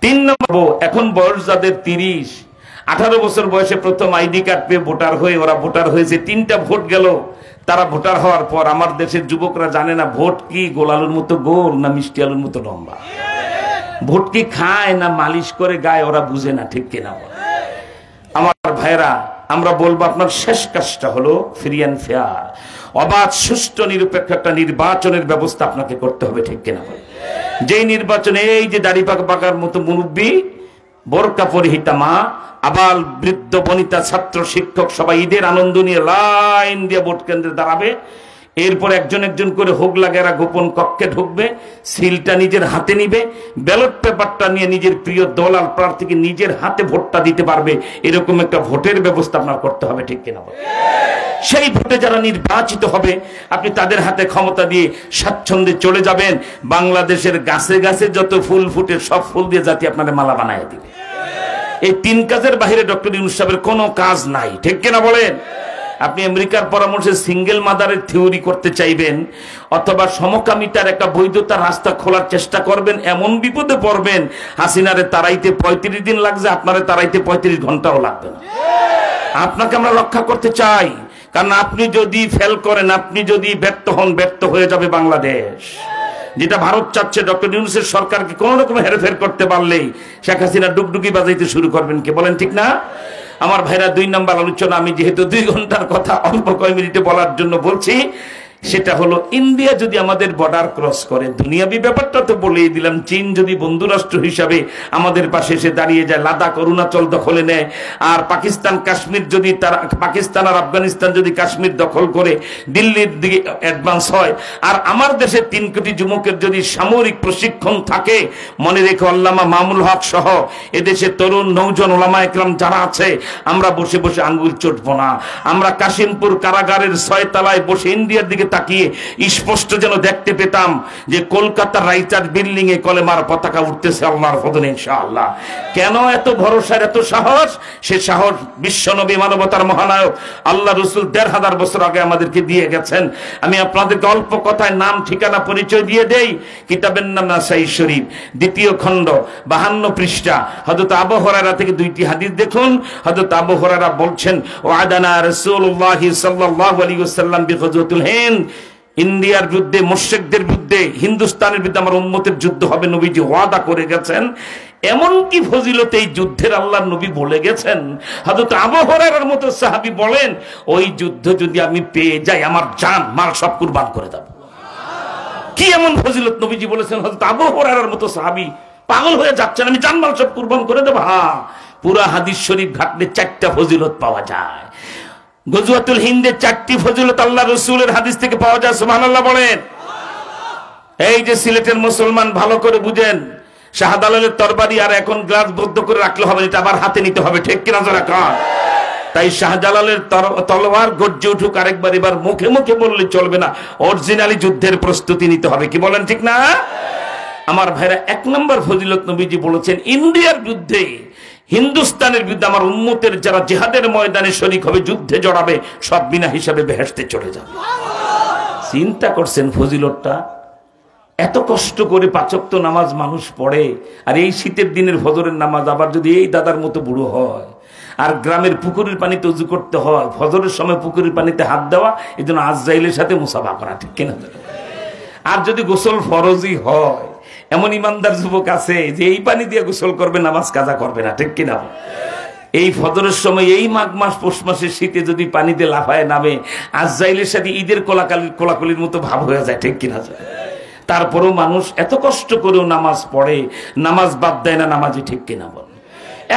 3 নম্বর, এখন বয়স যাদের 30-18 বছর বয়সে প্রথম আইডি কার্ড পেয়ে ভোটার হয়ে ওরা ভোটার হয়েছে, 3টা ভোট গেল, তারা ভোটার হওয়ার পর আমার দেশের যুবকরা জানে না ভোট কি গোল আলুর মতো গোল না মিষ্টি আলুর মতো লম্বা, ভোট কি খায় না মালিশ করে গায়ে, ওরা বুঝে না, ঠিক কিনা? আমার ভাইরা, আমরা বলবো আপনার শেষ কাজটা হলো ফ্রি অ্যান্ড ফেয়ার, অবাধ, সুষ্ঠু, নিরপেক্ষ একটা নির্বাচনের ব্যবস্থা আপনাকে করতে হবে, ঠিক কিনা? যেই নির্বাচনে এই যে দাড়ি পাকার মতো মুরব্বী, বোরকা পরিহিতা মা, আবাল, বৃদ্ধ, বনিতা, ছাত্র, শিক্ষক সবাই ঈদের আনন্দ নিয়ে লাইন দিয়ে ভোট কেন্দ্রে দাঁড়াবে। এরপর একজন একজন করে হোক লাগেরা গোপন কক্ষে ঢুকবে, সিলটা নিজের হাতে নিবে, ব্যালট পেপারটা নিয়ে নিজের প্রিয় দল আর প্রার্থীকে নিজের হাতে ভোটটা দিতে পারবে, এরকম একটা ভোটের ব্যবস্থা আপনার করতে হবে, ঠিক কিনা? সেই ভোটে যারা নির্বাচিত হবে, আপনি তাদের হাতে ক্ষমতা দিয়ে স্বাচ্ছন্দ্যে চলে যাবেন, বাংলাদেশের গাছে গাছে যত ফুল ফুটে সব ফুল দিয়ে জাতি আপনাদের মালা বানায় দিবে। এই 3 কাজের বাইরে ডক্টর ইউনূস সাহেবের কোনো কাজ নাই, ঠিক কিনা বলেন? আপনি আমেরিকার পরামর্শে সিঙ্গেল মাদারের থিওরি করতে চাইবেন, অথবা সমকামিতার একটা বৈধতার রাস্তা খোলার চেষ্টা করবেন, এমন বিপদে পড়বেন, হাসিনারে তাড়াইতে 35 দিন লাগছে, আপনারে তাড়াইতে 35 ঘন্টাও লাগবে না। আপনাকে আমরা রক্ষা করতে চাই, কারণ আপনি যদি ফেল করেন, আপনি যদি ব্যর্থ হন, ব্যর্থ হয়ে যাবে বাংলাদেশ। যেটা ভারত চাচ্ছে, ডক্টর ইউনূসের সরকারকে কোন রকম হেরফের করতে পারলেই শেখ হাসিনা ডুগডুগি বাজাইতে শুরু করবেন, কে বলেন, ঠিক না? আমার ভাইরা 2 নম্বর আলোচনা আমি যেহেতু 2 ঘন্টার কথা অল্প কয়েক মিনিটে বলার জন্য বলছি, সেটা হলো ইন্ডিয়া যদি আমাদের বর্ডার ক্রস করে, দুনিয়াবি ব্যাপারটা তো বলেই দিলাম, চীন যদি বন্ধু রাষ্ট্র হিসাবে আমাদের পাশে এসে দাঁড়িয়ে যায়, লাদাখ অরুণাচল দখলে নেয়, আর পাকিস্তান কাশ্মীর যদি তারা, পাকিস্তান আর আফগানিস্তান যদি কাশ্মীর দখল করে দিল্লির দিকে অ্যাডভান্স হয়, আর আমার দেশে 3 কোটি যুবকের যদি সামরিক প্রশিক্ষণ থাকে, মনে রেখো আল্লামা মামুল হক সহ এদেশে তরুণ নৌজন ওলামা একরাম যারা আছে, আমরা বসে বসে আঙ্গুল চটবো না। আমরা কাশিমপুর কারাগারের 6 তলায় বসে ইন্ডিয়ার দিকে তাকিয়ে স্পষ্ট যেন দেখতে পেতাম যে কলকাতার রাইটার বিল্ডিং এ কলেমার পতাকা উঠতেছে আল্লাহর ফজলে ইনশাআল্লাহ। কেন এত ভরসা, এত সাহস? সে সাহস বিশ্বনবী মানবতার মহানায়ক আল্লাহ রসুল 1500 বছর আগে আমাদেরকে দিয়ে গেছেন। আমি আপনাদেরকে অল্প কথায় নাম ঠিকানা পরিচয় দিয়ে দেই। কিতাবের নাম নাসাই শরীফ, 2য় খণ্ড 52 পৃষ্ঠা। হযরত আবু হুরায়রা থেকে 2টি হাদিস দেখুন। হযরত আবু হুরায়রা বলছেন, ওয়াদানা রাসূলুল্লাহ সাল্লাল্লাহু আলাইহি ওয়াসাল্লাম বিগজওয়াতুল হিন্দ, ইন্ডিয়ার বিরুদ্ধে, মুশরিকদের বিরুদ্ধে, হিন্দুস্তানের বিরুদ্ধে আমার উম্মতের যুদ্ধ হবে, নবীজি ওয়াদা করে গেছেন। এমন কি ফজিলত এই যুদ্ধের আল্লাহর নবী বলে গেছেন। হযরত আবু হুরায়রার মতো সাহাবী বলেন, ওই যুদ্ধ যদি আমি পেয়ে যাই, আমার জান মাল সব কুরবান করে দেব। কি এমন ফজিলত নবীজি বলেছেন? হযরত আবু হুরায়রার মতো সাহাবী পাগল হয়ে যাচ্ছেন, আমি জান মাল সব কুরবান করে দেব। হ্যাঁ, পুরা হাদিস শরীফ ঘাটলে 4টা ফজিলত পাওয়া যায়। গজওয়াতুল হিন্দে 4টি ফজিলত আল্লাহ রসুলের হাদিস থেকে পাওয়া যায়। সুবহানাল্লাহ বলেন। এই যে সিলেটের মুসলমান ভালো করে বুঝেন, শাহজালালের তরবারি আর এখন গ্লাস বদ্ধ করে রাখলে হবে, এটা আবার হাতে নিতে হবে, ঠিক কিনা যারা কান? তাই শাহজালালের তলোয়ার গর্জে উঠুক আরেকবার, এবার মুখে মুখে বললে চলবে না, অরিজিনালি যুদ্ধের প্রস্তুতি নিতে হবে। কি বলেন, ঠিক না? আমার ভাইরা, 1 নম্বর ফজিলত নবীজি বলেছেন, ইন্ডিয়ার বিরুদ্ধে, হিন্দুস্তানের বিরুদ্ধে আমার উম্মতের যারা জিহাদের ময়দানে শরীক হবে, যুদ্ধে জড়াবে, সব বিনা হিসাবে বেহেশতে চলে যাবে। চিন্তা করছেন ফজিলতটা? এত কষ্ট করে 5 ওয়াক্ত নামাজ মানুষ পড়ে, আর এই শীতের দিনের ফজরের নামাজ আবার যদি এই দাদার মতো বুড়ো হয়, আর গ্রামের পুকুরের পানিতে উজু করতে হয়, ফজরের সময় পুকুরের পানিতে হাত দেওয়া, এই জন্য আজরাইলের সাথে মুসাফা করা, ঠিক কিনা? আর যদি গোসল ফরজই হয়, এমন ইমানদার যুবক আছে যে এই পানি দিয়ে গোসল করবে, নামাজ কাজা করবে না, ঠিক কিনা? এই ফজরের সময়, এই মাঘ মাস পৌষ মাসের শীতে যদি পানিতে লাফায় নামে, আজরাইলের সাথে ঈদের কোলাকুলির মতো ভাব হয়ে যায়, ঠিক কিনা? তারপরেও মানুষ এত কষ্ট করেও নামাজ পড়ে, নামাজ বাদ দেয় না, নামাজি, ঠিক কিনা বল?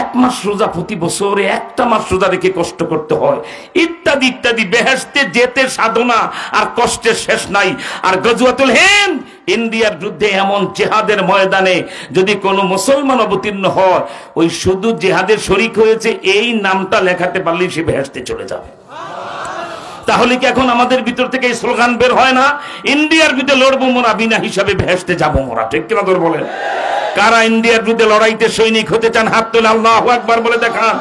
1 মাস রোজা প্রতি বছরে, 1টা মাস রোজা রেখে কষ্ট করতে হয়, ইত্যাদি ইত্যাদি। বেহেশতে যেতে সাধনা আর কষ্টের শেষ নাই। আর গজওয়াতুল হিন্দ, ইন্ডিয়ার বিরুদ্ধে এমন জিহাদের ময়দানে যদি কোনো মুসলমান অবতীর্ণ হয়, ওই শুধু জিহাদের শরীক হয়েছে এই নামটা লেখাতে পারলেই সে বেহেশতে চলে যাবে। তাহলে কি এখন আমাদের ভিতর থেকে এই স্লোগান বের হয় না, ইন্ডিয়ার বিরুদ্ধে লড়বো মোরা, বিনা হিসাবে বেহেশতে যাবো মোরা, ঠিক কিনা তোর বলেন? কারা ইন্ডিয়ার বিরুদ্ধে লড়াইতে সৈনিক হতে চান? হাত তুলে আল্লাহু আকবার বলে দেখান।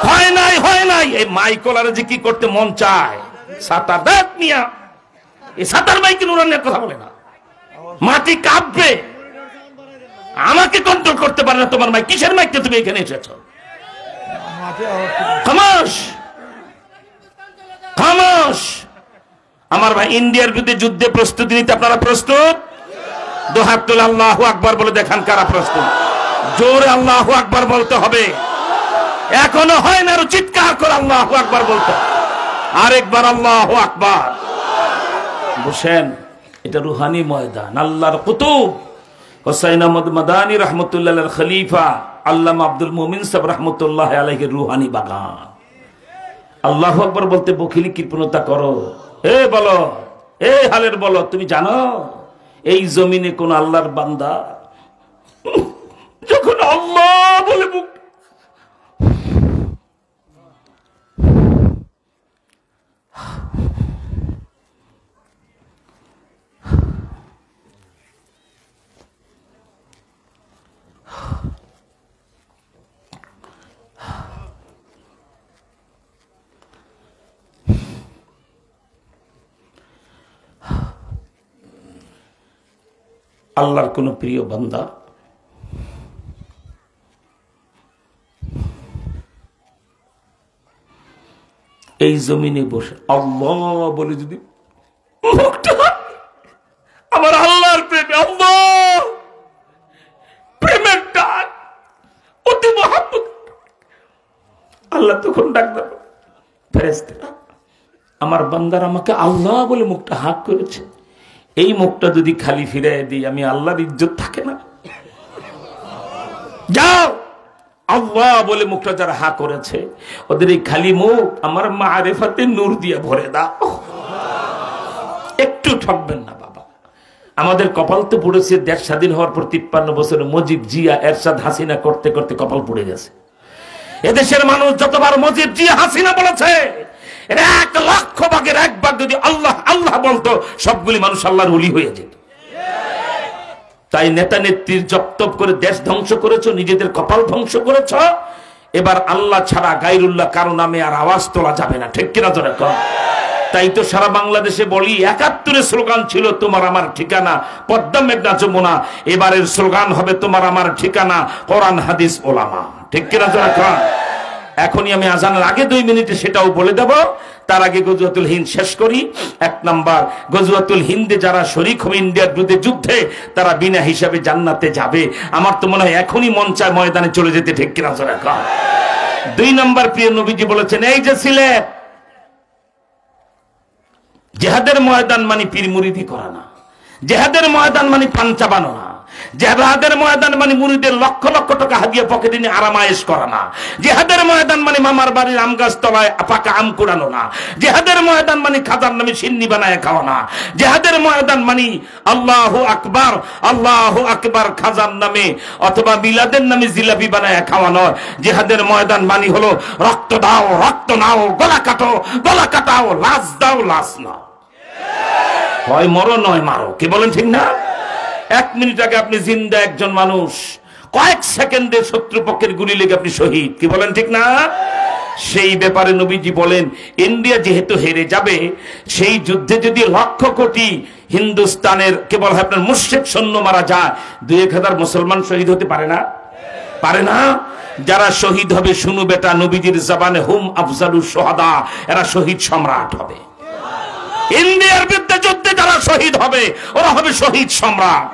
হয় নাই, হয় নাই। এই মাইকলারে যে কি করতে মন চায়, সাতার দেখ মিয়া, এই সাতার মাইকে নুরানের কথা বলে না, মাটি কাঁপবে। আমাকে কন্ট্রোল করতে পারে না তোমার মাইক। কিসের মাইকটা তুমি এখানে এসেছো? খামোশ, খামোশ। আমার ভাই, ইন্ডিয়ার বিরুদ্ধে যুদ্ধে প্রস্তুতি নিতে আপনারা প্রস্তুত? 2 হাত তুলে আল্লাহু আকবার বলে দেখান কারা প্রস্তুত। জোরে আল্লাহু আকবার বলতে হবে। এখনো হয় না, আরো চিৎকার করে আল্লাহু আকবার বলতে। আরেকবার আল্লাহু আকবার। বুঝছেন, এটা রুহানি ময়দান। আল্লাহর কুতুব হোসাইন আহমদ মাদানী রহমতুল্লাহ আল খলিফা আল্লামা আব্দুল মুমিন সাহেব রহমতুল্লাহ আলাইহির রুহানি বাগান। আল্লাহু আকবার বলতে বখিলি কৃপণতা করো? এ বলো, এ হালের বলো, তুমি জানো এই জমিনে কোন আল্লাহর বান্দা যখন আল্লাহ বলে মুখ আল্লাহর কোন প্রিয় বান্দা এই জমিনে বসে আল্লাহ বলে যদি আমার আল্লাহর প্রেমে, আল্লাহ প্রেমের ডাক, অতি মহাব্বত, আল্লাহ তখন ডাক দেবে, ফেরেশতারা আমার বান্দার আমাকে আল্লাহ বলে মুখটা হাঁক করেছে, এই মুখটা যদি খালি ফিরাই দিই আমি আল্লাহর ইজ্জত থাকে না। যাও আল্লাহ বলে মুখটা যারা হা করেছে ওদের এই খালি মুখ আমার মারেফাতে নূর দিয়ে ভরে দাও। একটু ঠকবেন না বাবা। আমাদের কপাল তো পড়েছে দেশ স্বাধীন হওয়ার পর 53 বছরে মুজিব, জিয়া, এরশাদ, হাসিনা করতে করতে কপাল পড়ে গেছে। এদেশের মানুষ যতবার মুজিব, জিয়া, হাসিনা বলেছে, 1 লক্ষ ভাগের 1 ভাগ যদি আল্লাহ আল্লাহ বলতো সবগুলি মানুষ আল্লাহর ওলি হয়ে যেত। তাই নেতা নেত্রীর জপতপ করে দেশ ধ্বংস করেছ, নিজেদের কপাল ধ্বংস করেছ। এবার আল্লাহ ছাড়া গায়রুল্লাহ কারো নামে আর আওয়াজ তোলা যাবে না, ঠিক কিনা জোরে কর। তাই তো সারা বাংলাদেশে বলি 71 স্লোগান ছিল তোমার আমার ঠিকানা পদ্মা মেঘনা যমুনা, এবারের স্লোগান হবে তোমার আমার ঠিকানা কোরআন হাদিস ওলামা, ঠিক কিনা জোরে কর। এখনই আমি আজানের আগে 2 মিনিটে সেটাও বলে দেব। তার আগে গজওয়াতুল হিন্দ শেষ করি। 1 নাম্বার, গজওয়াতুল হিন্দে যারা শরীক হবে ইন্ডিয়ার বিরুদ্ধে যুদ্ধে তারা বিনা হিসাবে জান্নাতে যাবে। আমার তো মনে হয় এখনই মন চায় ময়দানে চলে যেতে, ঠিক কিনা জোরে কর। 2 নাম্বার, প্রিয় নবীজি বলেছেন এই যে সিলেট, জিহাদের ময়দান মানে পীর মুরিদি করা না, জিহাদের ময়দান মানে পান চাবানো না, জিহাদের ময়দান মানে মুরিদের লক্ষ লক্ষ টাকা হাদিয়া পকেটে নিয়ে আরামায়েশ করা না, জিহাদের ময়দান মানে মামার বাড়ির আম গাছ তলায় পাকা আম কুড়ানো না, জিহাদের ময়দান মানে খাজার নামে সিন্নি বানায় খাওয়া না, জিহাদের ময়দান মানে আল্লাহু আকবার আল্লাহু আকবার খাজার নামে অথবা মিলাদের নামে জিলাপি বানায় খাওয়া নয়। জিহাদের ময়দান মানে হলো রক্ত দাও রক্ত নাও, গলা কাটো গলা কাটাও, লাশ দাও লাশ নাও, হয় মরো নয় মারো। কি বলেন ঠিক না? 1 মিনিট আগে আপনি জিন্দা একজন মানুষ, কয়েক সেকেন্ডে শত্রুপক্ষের গুলি লেগে আপনি শহীদ। কি বলেন ঠিক না? সেই ব্যাপারে নবীজি বলেন ইন্ডিয়া যেহেতু হেরে যাবে, সেই যুদ্ধে যদি লক্ষ কোটি হিন্দুস্তানের কেবল আপনার মুশরিক সৈন্য মারা যায়, 2-1000 মুসলমান শহীদ হতে পারে না? পারে না? যারা শহীদ হবে শুনু বেটা, নবীজির জবানে হুম আফজালুস শুহাদা, এরা শহীদ সম্রাট হবে। ইন্ডিয়ার বিরুদ্ধে যুদ্ধে যারা শহীদ হবে ওরা হবে শহীদ সম্রাট।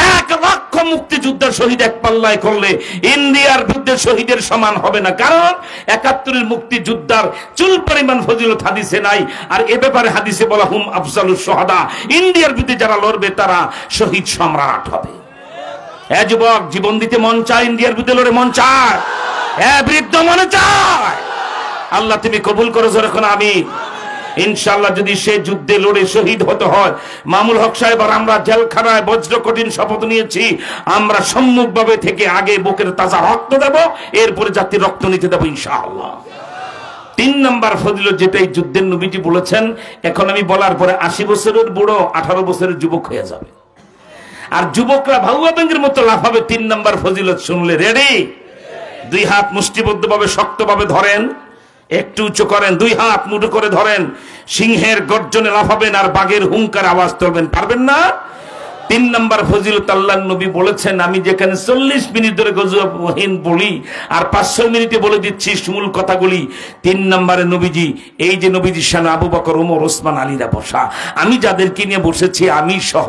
1 লক্ষ মুক্তিযুদ্ধের শহীদ এক পাল্লায় করলে ইন্ডিয়ার বিরুদ্ধে শহীদের সমান হবে না, কারণ 71 মুক্তিযোদ্ধার চুল পরিমাণ ফজিলত হাদিসে নাই। আর এ ব্যাপারে হাদিসে বলা হুম আফজালুস শুহাদা, ইন্ডিয়ার বিরুদ্ধে যারা লড়বে তারা শহীদ সম্রাট হবে। যুবক, জীবন দিতে মন চায়? ইন্ডিয়ার বিরুদ্ধে লড়ে মন চায়? বৃদ্ধ মনে চায়? আল্লাহ তুমি কবুল করো যখন আমি ইনশাআল্লাহ যদি সে যুদ্ধে লড়ে শহীদ হতে হয়। মামুল হক সাহেব আর আমরা জেলখানায় বজ্র কঠিন শপথ নিয়েছি, আমরা সম্মুখভাবে থেকে আগে বুকের তাজা রক্ত দেব, এরপরে জাতির রক্ত নিতে দেব ইনশাআল্লাহ। 3 নাম্বার ফজিলত যেটা এই যুদ্ধের নবীজি বলেছেন, এখন আমি বলার পরে 80 বছরের বুড়ো 18 বছরের যুবক হয়ে যাবে, আর যুবকরা ভাউয়া ব্যাঙের মতো লাফাবে। 3 নাম্বার ফজিলত শুনলে রেডি? 2 হাত মুষ্টিবদ্ধভাবে শক্তভাবে ধরেন, একটু উঁচু করেন, 2 হাত মুঠো করে ধরেন, সিংহের গর্জনে লাফাবেন আর বাঘের হুঙ্কার আওয়াজ তুলবেন। পারবেন না? 3 নাম্বার ফজিলত আল্লাহর নবী বলেছেন, আমি যেখানে 40 মিনিট ধরে গজওয়াহিন বলি আর 5-6 মিনিটে বলে দিচ্ছি মূল কথাগুলি। 3 নাম্বারে নবীজি, এই যে নবীজির সামনে আবু বকর, ওমর, ওসমান, আলীরা বসা, আমি যাদেরকে নিয়ে বসেছি আমি সহ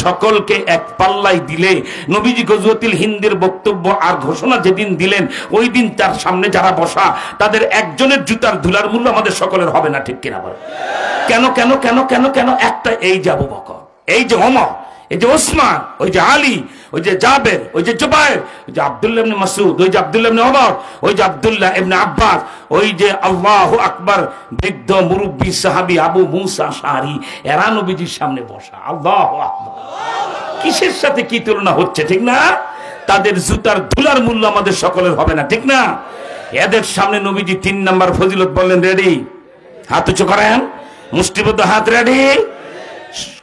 সকলকে এক পাল্লায় দিলে নবীজি গজওয়াতুল হিন্দের বক্তব্য আর ঘোষণা যেদিন দিলেন ওই দিন তার সামনে যারা বসা তাদের একজনের জুতার ধুলার মূল্য আমাদের সকলের হবে না, ঠিক কিনা বল? কেন কেন কেন কেন কেন? একটা, এই যে আবু বকর, এই যে ওমর, এই যে ওসমান, ওই যে আলী, ওই যে জাবের, ওই যে জুবায়ের, ওই যে আব্দুল্লাহ ইবনে মাসউদ, ওই যে আব্দুল্লাহ ইবনে ওমর, ওই যে আব্দুল্লাহ ইবনে আব্বাস, ওই যে আল্লাহু আকবার বৃদ্ধ মুরব্বী সাহাবী আবু মুসা আশআরী, এরা নবীজির সামনে বসা। আল্লাহু আকবার! কিসের সাথে কি তুলনা হচ্ছে, ঠিক না? তাদের জুতার ধুলার মূল্য আমাদের সকলের হবে না, ঠিক না? এদের সামনে নবীজি 3 নাম্বার ফজিলত বললেন, রেডি? হাত উঁচু করেন, মুষ্টিবদ্ধ হাত, রেডি?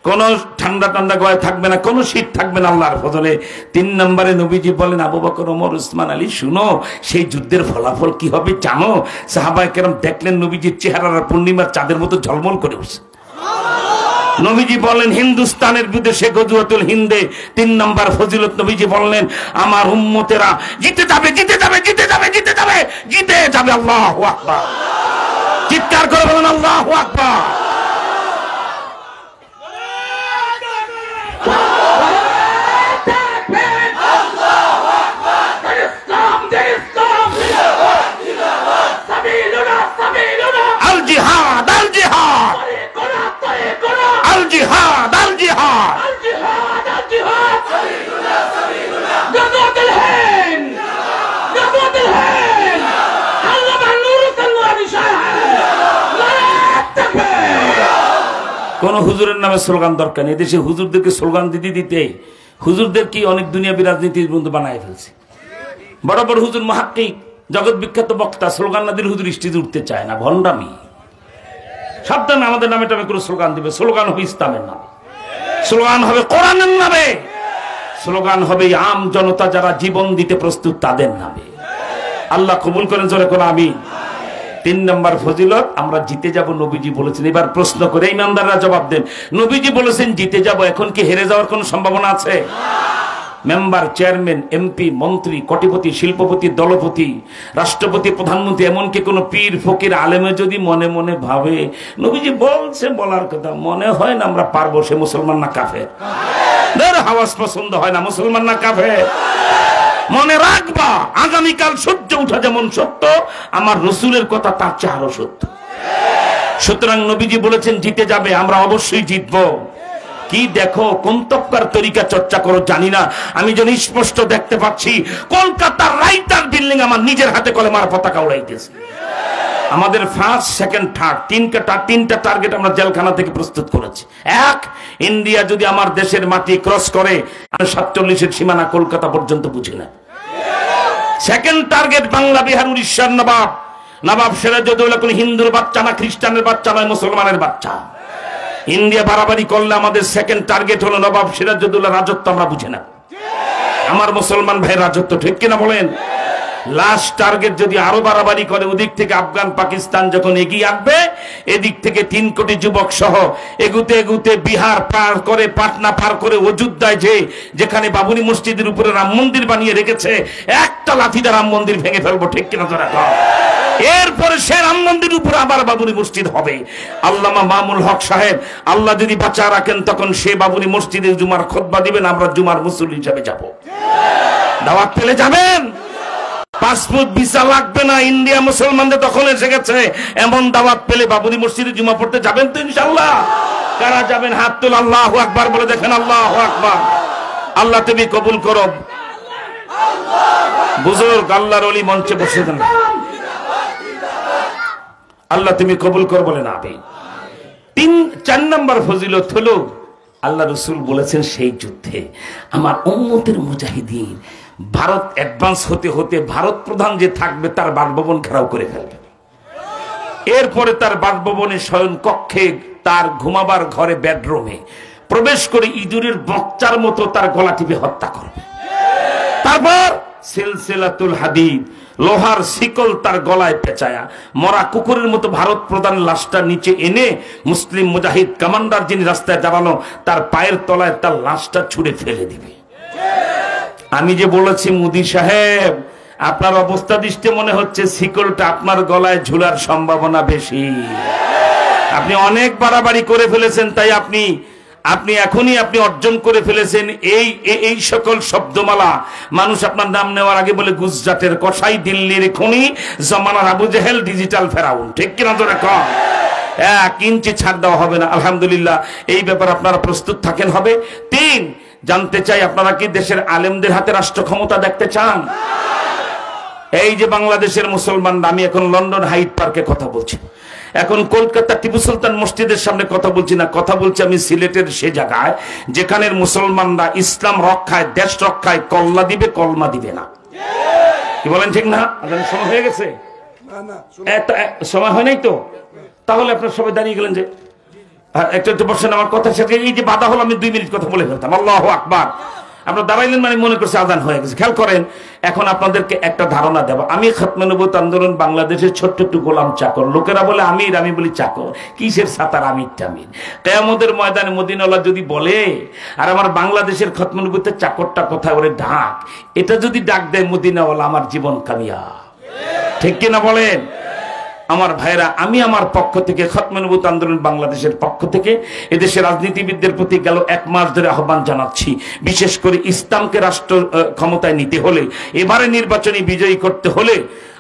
কোন ঠান্ডা ঠান্ডা গয়ে থাকবে না, কোন শীত থাকবে না আল্লাহর ফজলে। 3 নম্বরে নবীজি বলেন, আবু বকর, ওমর, ওসমান, আলী, শুনো সেই যুদ্ধের ফলাফল কি হবে জানো? সাহাবায়ে কেরাম দেখলেন নবীজির চেহারার পূর্ণিমার চাঁদের মতো ঝলমল করে উঠছে। নবীজি বলেন হিন্দুস্তানের বিদেশে গজওয়াতুল হিন্দে 3 নম্বর ফজিলত নবীজি বললেন, আমার উম্মতেরা জিতে যাবে জিতে যাবে জিতে যাবে জিতে যাবে জিতে যাবে। আল্লাহু আকবার! চিৎকার করে বলেন আল্লাহু আকবার! জিহাদ, আল জিহাদ, গাজওয়াতুল হিন্দ, গাজওয়াতুল হিন্দ, আল্লামা নুরুল্লাহ নারায়ে তাকবীর। কোন হুজুরের নামে স্লোগান দরকার নেই। দেশে হুজুরদেরকে স্লোগান দিতে দিতে হুজুরদের কি অনেক দুনিয়াবী রাজনীতির বন্ধু বানায় ফেলছে। বড় বড় হুজুর মুহাক্কিক, জগৎ বিখ্যাত বক্তা, স্লোগান না দিলে হুজুর স্টেজে উঠতে চায় না। ভণ্ডামি। সাবধান, আমাদের নামে টামে করে স্লোগান দিবে। স্লোগান হবে ইসলামের নামে, স্লোগান হবে কোরআনের নামে, স্লোগান হবে আম জনতা যারা জীবন দিতে প্রস্তুত তাদের নামে। আল্লাহ কবুল করেন, জোরে কোন আমিন। 3 নম্বর ফজিলত, আমরা জিতে যাব নবীজি বলেছেন। এবার প্রশ্ন করে ইমানদাররা জবাব দেন, নবীজি বলেছেন জিতে যাব, এখন কি হেরে যাওয়ার কোন সম্ভাবনা আছে? মেম্বার, চেয়ারম্যান, এমপি, মন্ত্রী, কোটিপতি, শিল্পপতি, দলপতি, রাষ্ট্রপতি, প্রধানমন্ত্রী, এমনকি কোন পীর ফকির আলেমে যদি মনে মনে ভাবে নবীজি বলছে, বলার কথা মনে হয় না আমরা পারবো, সে মুসলমান না কাফের? হাওয়াজ পছন্দ হয় না, মুসলমান না কাফের? মনে রাখবা, আগামীকাল সূর্য উঠা যেমন সত্য, আমার রসুলের কথা তার চেয়ে আরো সত্য। সুতরাং নবীজি বলেছেন জিতে যাবে, আমরা অবশ্যই জিতবো। কি দেখো, কোন তক্কার তরিকা চর্চা করো জানি না, আমি যেন স্পষ্ট দেখতে পাচ্ছি কলকাতার রাইটার বিল্ডিং আমার নিজের হাতে কলমার পতাকা উড়াইতেছে। আমাদের ফার্স্ট, সেকেন্ড, থার্ড, তিনটা টার্গেট আমরা জেলখানা থেকে প্রস্তুত করেছি। এক, ইন্ডিয়া যদি আমার দেশের মাটি ক্রস করে, 47-এর সীমানা কলকাতা পর্যন্ত বুঝি না। সেকেন্ড টার্গেট বাংলা, বিহার, উড়িষ্যার নবাব সিরাজউদ্দৌলা কোন হিন্দুর বাচ্চা না, খ্রিস্টানের বাচ্চা নয়, মুসলমানের বাচ্চা। ইন্ডিয়া বাড়াবাড়ি করলে আমাদের সেকেন্ড টার্গেট হলো নবাব সিরাজউদ্দৌলা রাজত্ব, আমরা বুঝি না। আমার মুসলমান ভাই রাজত্ব, ঠিক কিনা বলেন? লাস্ট টার্গেট যদি আরো বাড়াবাড়ি করে, ওদিক থেকে আফগান পাকিস্তান যখন এগিয়ে আসবে, এদিক থেকে 3 কোটি যুবক সহ এগুতে এগুতে বিহার পার করে, পাটনা পার করে অযোধ্যায় যেখানে বাবরি মসজিদের উপরে রাম মন্দির বানিয়ে রেখেছে, একটা লাঠিতে রাম মন্দির ভেঙে ফেলবো, ঠিক কিনা তোরা? এরপরে সে রাম মন্দির উপরে আবার বাবরি মসজিদ হবে। আল্লামা মামুল হক সাহেব আল্লাহ যদি বাঁচা রাখেন, তখন সে বাবরি মসজিদে জুমার খুতবা দিবেন, আমরা জুমার মুসল্লি হিসেবে যাব। দাওয়াত পেলে যাবেন, পাসপোর্ট ভিসা লাগবে না, ইন্ডিয়া মুসলমানদের দখলে এসে গেছে, এমন দাওয়াত পেলে বাবরি মসজিদে জুমা পড়তে যাবেন তো ইনশাআল্লাহ? কারা যাবেন হাত তুল, আল্লাহু আকবার বলে দেখেন। আল্লাহু আকবার। আল্লাহ তুমি কবুল করো। বুজুর্গ আল্লাহর ওলি মঞ্চে বসে দেন, আল্লাহ তুমি কবুল কর বলে না। 4 নম্বর ফজিলত হলো, আল্লাহ রসুল বলেছেন সেই যুদ্ধে আমার উম্মতের মুজাহিদিন ভারত অ্যাডভান্স হতে হতে ভারত প্রধান যে থাকবে তার বাসভবন ঘেরাও করে ফেলবে। এরপরে তার বাসভবনে শয়ন কক্ষে, তার ঘুমাবার ঘরে, বেডরুমে প্রবেশ করে ইঁদুরের বাচ্চার মতো তার গলা টিপে হত্যা করবে। তারপর সিলসিলাতুল হাদিদ, লোহার শিকল তার গলায় পেঁচায়া মরা কুকুরের মতো ভারত প্রধান লাশটা নিচে এনে মুসলিম মুজাহিদ কমান্ডার যিনি রাস্তায় দাঁড়ানো, তার পায়ের তলায় তার লাশটা ছুঁড়ে ফেলে দিবে। আমি যে বলেছি মোদি সাহেব, আপনার অবস্থা দৃষ্টে মনে হচ্ছে শিকলটা আপনার গলায় ঝুলার সম্ভাবনা বেশি। আপনি অনেক বাড়াবাড়ি করে ফেলেছেন, তাই আপনি এখনই অর্জন করে ফেলেছেন এই সকল শব্দমালা। মানুষ আপনার নাম নেওয়ার আগে বলে গুজরাটের কসাই, দিল্লির খনি, জমানার আবু জেহেল, ডিজিটাল ফেরাউন, ঠিক কিনা তোরা কম? 1 ইঞ্চি ছাড় দেওয়া হবে না। আলহামদুলিল্লাহ, এই ব্যাপারে আপনারা প্রস্তুত থাকেন। হবে 3, জানতে চাই আপনারা কি দেশের আলেমদের হাতে রাষ্ট্র ক্ষমতা দেখতে চান? এই যে বাংলাদেশের মুসলমানরা, আমি এখন লন্ডন হাইট পার্কে কথা বলছি, এখন কলকাতা টিপু সুলতান মসজিদের সামনে কথা বলছি না, কথা বলছি আমি সিলেটের সে জায়গায় যেখানের মুসলমানরা ইসলাম রক্ষায়, দেশ রক্ষায় কল্লা দিবে, কলমা দিবে না। কি বলেন, ঠিক না? সময় হয়ে গেছে? সময় হয় নাই তো? তাহলে আপনারা সবাই দাঁড়িয়ে গেলেন যে একটু বসেন, আমার কথা শেষ। এই যে বাধা হলো, আমি 2 মিনিট কথা বলে ফেলতাম। আল্লাহু আকবার। আপনারা দাঁড়াইলেন মানে মনে করছে আজান হয়ে গেছে। খেয়াল করেন, এখন আপনাদেরকে একটা ধারণা দেব। আমি খাতমে নবুয়ত আন্দোলন বাংলাদেশের ছোট্ট একটু গোলাম চাকর। লোকেরা বলে আমির, আমি বলি চাকর। কিসের সাতার আমির টামির? কিয়ামতের ময়দানে মদিনাওয়ালা যদি বলে, আর আমার বাংলাদেশের খাতমে নবুয়তের চাকরটা কোথায়, ওরে ডাক, এটা যদি ডাক দেয় মদিনাওয়ালা, আমার জীবন কামিয়াব। ঠিক কিনা বলেন? আমার ভাইরা, আমি আমার পক্ষ থেকে, খাতমে নবুয়ত আন্দোলন বাংলাদেশের পক্ষ থেকে এদেশের রাজনীতিবিদদের প্রতি গেল 1 মাস ধরে আহ্বান জানাচ্ছি। বিশেষ করে ইসলামকে রাষ্ট্র ক্ষমতায় নিতে হলে, এবারে নির্বাচনী বিজয়ী করতে হলে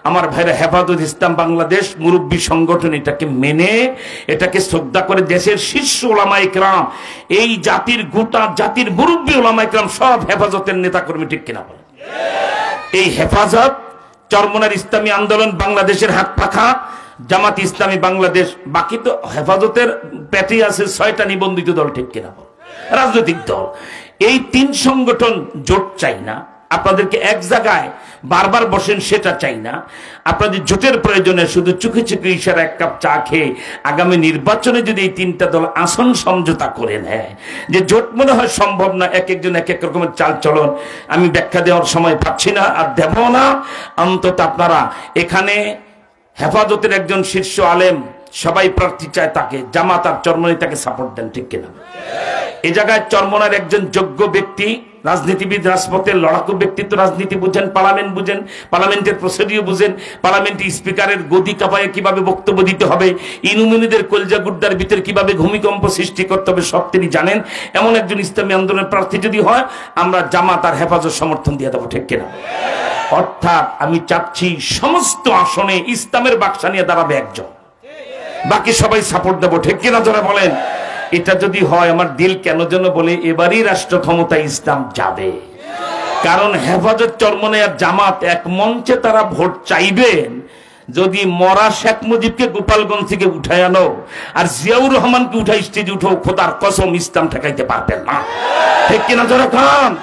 আমার ভাইরা, হেফাজত ইসলাম বাংলাদেশ মুরব্বী সংগঠন এটাকে মেনে, এটাকে শ্রদ্ধা করে দেশের শীর্ষ ওলামায়ে কেরাম, এই জাতির গোটা জাতির মুরব্বী ওলামায়ে কেরাম সব হেফাজতের নেতাকর্মী, ঠিক কিনা বলেন? এই হেফাজত, চরমনার ইসলামী আন্দোলন বাংলাদেশের হাত পাখা, জামাত ইসলামী বাংলাদেশ, বাকি তো হেফাজতের পেটে আছে 6টা নিবন্ধিত দল, ঠিক কিনা বলেন? রাজনৈতিক দল। এই 3 সংগঠন জোট চাই না, আপনাদেরকে এক জায়গায় বারবার বসেন সেটা চাই না। আপনাদের জোটের প্রয়োজনে শুধু চোখে চোখে ইশারা 1 কাপ চা খেয়ে আগামী নির্বাচনে যদি এই 3টা দল আসন সমঝোতা করে নেয়, যে জোট মনে হয় সম্ভব না, এক একজন এক এক রকমের চাল চলন, আমি ব্যাখ্যা দেওয়ার সময় পাচ্ছি না আর দেব না। অন্তত আপনারা এখানে হেফাজতের একজন শীর্ষ আলেম, সবাই প্রার্থী চায় তাকে, জামাত আর চরমনাই তাকে সাপোর্ট দেন, ঠিক কিনা? এই জায়গায় চরমনার একজন যোগ্য ব্যক্তি, রাজনীতিবিদ, রাজপথের লড়াকু ব্যক্তিত্ব, রাজনীতি বুঝেন, পার্লামেন্ট বুঝেন, পার্লামেন্টের প্রসিডিও বুঝেন, পার্লামেন্টে স্পিকারের গদি কাঁপায়ে কিভাবে বক্তব্য দিতে হবে, ইনুমিনিদের কলজা গুড্ডার ভিতরে কিভাবে ভূমিকম্প সৃষ্টি করতে হবে, সব তিনি জানেন। এমন একজন ইসলামী আন্দোলনের প্রার্থী যদি হয়, আমরা জামাত আর হেফাজত সমর্থন দিয়ে দেবো, ঠিক কিনা? অর্থাৎ আমি চাচ্ছি সমস্ত আসনে ইসলামের বাক্সা নিয়ে দাঁড়াবে একজন, বাকি সবাই সাপোর্ট দেবো, ঠিক কিনা যারা বলেন? এটা যদি হয়, আমার দিল কেন যেন বলে এবারই রাষ্ট্র ক্ষমতায় ইসলাম যাবে। কারণ হেফাজত, চরমনাই আর জামাত এক মঞ্চে তারা ভোট চাইবেন। যদি মরা শেখ মুজিবকে গোপালগঞ্জ থেকে উঠায় আনো আর জিয়াউর রহমানকে উঠাই স্টেজে উঠো, খোদার কসম ইসলাম ঠেকাইতে পারবেন না, ঠিক কিনা যারা খান?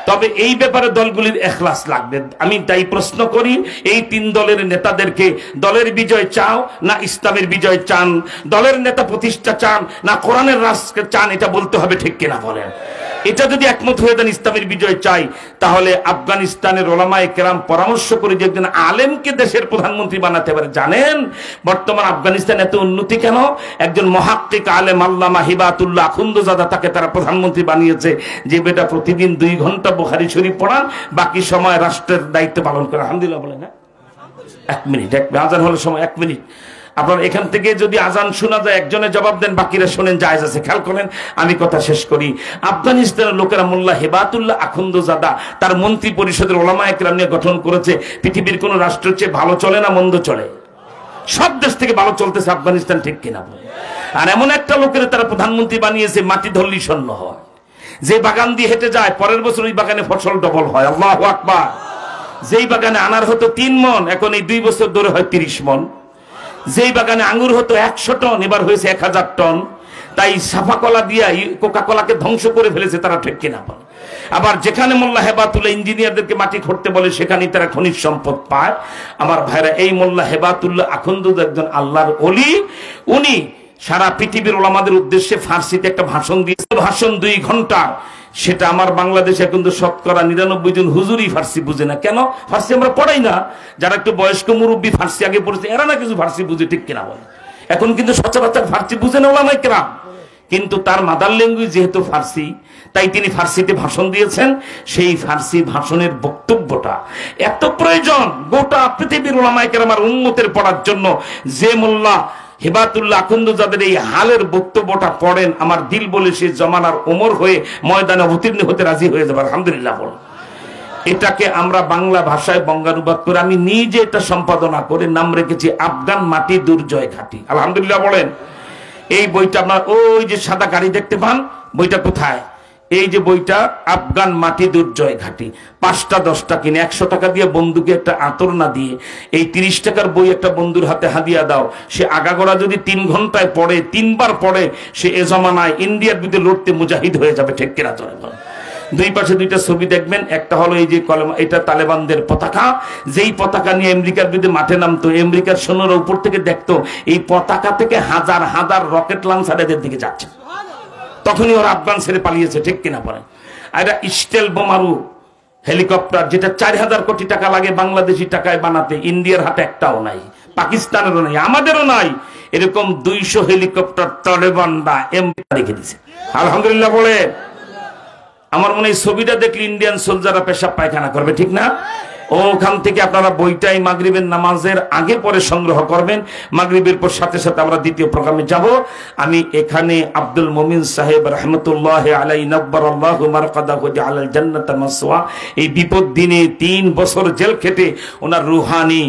তবে এই ব্যাপারে দলগুলির এখলাস লাগবে। আমি তাই প্রশ্ন করি, এই 3 দলের নেতাদেরকে, দলের বিজয় চাও না ইসলামের বিজয় চান, দলের নেতা প্রতিষ্ঠা চান না কোরআনের রাষ্ট্র চান, এটা বলতে হবে, ঠিক কিনা বলেন? এটা যদি একমত হয়ে দেন ইসলামের বিজয় চাই, তাহলে আফগানিস্তানের ওলামায়ে কেরাম পরামর্শ করে যে একজন আলেমকে দেশের প্রধানমন্ত্রী বানাতে পারে। জানেন বর্তমান আফগানিস্তান এত উন্নতি কেন? একজন মহাক্কিক আলেম আল্লামা হিবাতুল্লাহ আখুন্দজাদা, তাকে তারা প্রধানমন্ত্রী বানিয়েছে, যে বেটা প্রতিদিন 2 ঘন্টা বুখারী শরীফ পড়ান, বাকি সময় রাষ্ট্রের দায়িত্ব পালন করে। আলহামদুলিল্লাহ বলে না? 1 মিনিট, আজান হলে সময় 1 মিনিট। আপনার এখান থেকে যদি আজান শোনা যায়, একজনে জবাব দেন, বাকিরা শোনেন, জায়েজ আছে। খেয়াল করেন, আমি কথা শেষ করি। আফগানিস্তানের লোকেরা মোল্লা হেবাতুল্লাহ আখুন্দজাদা তার মন্ত্রী পরিষদের ওলামায়ে কেরাম নিয়ে গঠন করেছে। পৃথিবীর কোন রাষ্ট্রের চেয়ে ভালো চলে না মন্দ চলে? সব দেশ থেকে ভালো চলতেছে আফগানিস্তান, ঠিক কিনা? আর এমন একটা লোকের তারা প্রধানমন্ত্রী বানিয়েছে, মাটি ধরলি শূন্য হয়, যে বাগান দিয়ে হেঁটে যায় পরের বছর ওই বাগানে ফসল ডবল হয়। আল্লাহু আকবার। যেই বাগানে আনার হতো 3 মণ, এখন এই 2 বছর ধরে হয় 30 মণ। যেই বাগানে আঙ্গুর হতো 100 টন, এবার হয়েছে 1000 টন। তাই সাফা কলা দিয়া কোকা কলাকে ধ্বংস করে ফেলেছে তারা, ঠিক কিনা? আবার যেখানে মোল্লা হেবাতুল্লাহ ইঞ্জিনিয়ারদেরকে মাটি খুঁড়তে বলে, সেখানেই তারা খনিজ সম্পদ পায়। আমার ভাইরা, এই মোল্লা হেবাতুল্লাহ আখুন্দজাদা একজন আল্লাহর ওলি। উনি সারা পৃথিবীর ওলামাদের উদ্দেশ্যে ফার্সিতে একটা ভাষণ দিয়েছে, ভাষণ 2 ঘন্টা। সেটা আমার বাংলাদেশে কিন্তু শতকরা 99 জন হুজুরই ফার্সি বুঝে না। কেন? ফার্সি আমরা পড়াই না। যারা একটু বয়স্ক মুরব্বী ফার্সি আগে পড়েছে, এরা না কিছু ফার্সি বুঝে, ঠিক কিনা বলে? এখন কিন্তু সচরাচর ফার্সি বুঝে না ওলামায়ে কেরাম, কিন্তু তার মাদার ল্যাঙ্গুয়েজ যেহেতু ফার্সি, তাই তিনি ফার্সিতে ভাষণ দিয়েছেন। সেই ফার্সি ভাষণের বক্তব্যটা এত প্রয়োজন গোটা পৃথিবীর ওলামায়ে কেরাম আর উম্মতের পড়ার জন্য। যে মোল্লা হেবাতুল্লাহ আখুন্দজাদের এই হালের বক্তব্যটা পড়েন, আমার দিল বলে সে জমানার ওমর হয়ে ময়দানে অবতীর্ণ হতে রাজি হয়ে যাবে। আলহামদুলিল্লাহ বল। এটাকে আমরা বাংলা ভাষায় বঙ্গানুবাদ করে, আমি নিজে এটা সম্পাদনা করে নাম রেখেছি আফগান মাটি দুর্জয় ঘাটি। আলহামদুলিল্লাহ বলেন। এই বইটা আপনার ওই যে সাদা গাড়ি দেখতে পান, বইটা কোথায়? এই যে বইটা, আফগান মাটি দুর্জয় ঘাটি। 5টা 10টা কিনে 100 টাকা দিয়ে বন্ধুকে একটা আতর না দিয়ে এই 30 টাকার বই একটা বন্ধুর হাতে হাদিয়া দাও। সে আগাগোড়া যদি 3 ঘন্টায় পড়ে, 3 বার পড়ে, সে এ জমানায় ইন্ডিয়ার বিরুদ্ধে লড়তে মুজাহিদ হয়ে যাবে, ঠিক কিনা? চলে বলেন। 2 পাশে 2টা ছবি দেখবেন। একটা হলো এই যে কলম, এটা তালেবানদের পতাকা। যেই পতাকা নিয়ে আমেরিকার বিরুদ্ধে মাঠে নামতো, আমেরিকার সৈন্যরা উপর থেকে দেখতো এই পতাকা থেকে হাজার হাজার রকেট লঞ্চার এদের দিকে যাচ্ছে। তখনই ওরা আফগান ছেড়ে পালিয়েছে, ঠিক কিনা পড়ে? আর স্টেল বোমারু হেলিকপ্টার, যেটা 4000 কোটি টাকা লাগে বাংলাদেশি টাকায় বানাতে, ইন্ডিয়ার হাতে একটাও নাই, পাকিস্তানেরও নাই, আমাদেরও নাই। এরকম 200 হেলিকপ্টার তালেবানরা আমেরিকা রেখে দিছে। আলহামদুলিল্লাহ বলে। আমার মনে হয় ছবিটা দেখলে ইন্ডিয়ান সোলজাররা পেশাব পায়খানা করবে, ঠিক না? ওখান থেকে আপনারা বইটাই মাগরিবের নামাজের আগে পরে সংগ্রহ করবেন। মাগরিবের পর সাথে সাথে আমরা দ্বিতীয় প্রোগ্রামে যাব। আমি এখানে আব্দুল মুমিন সাহেব রহমতুল্লাহ আলাইহি নব্বারাল্লাহু মারকাদাহু জাআলাল জান্নাতা মাসওয়া, এই বিপদ দিনে 3 বছর জেল খেটে ওনার রুহানি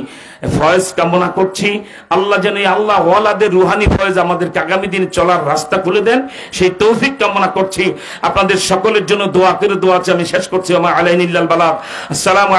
ফয়েজ কামনা করছি। আল্লাহ যেন আল্লাহ ওয়ালাদের রুহানি ফয়েজ আমাদেরকে আগামী দিনে চলার রাস্তা খুলে দেন, সেই তৌফিক কামনা করছি। আপনাদের সকলের জন্য দোয়া করে দোয়া আছে আমি শেষ করছি। আমা আলাইহিল বালাগ। আসসালামু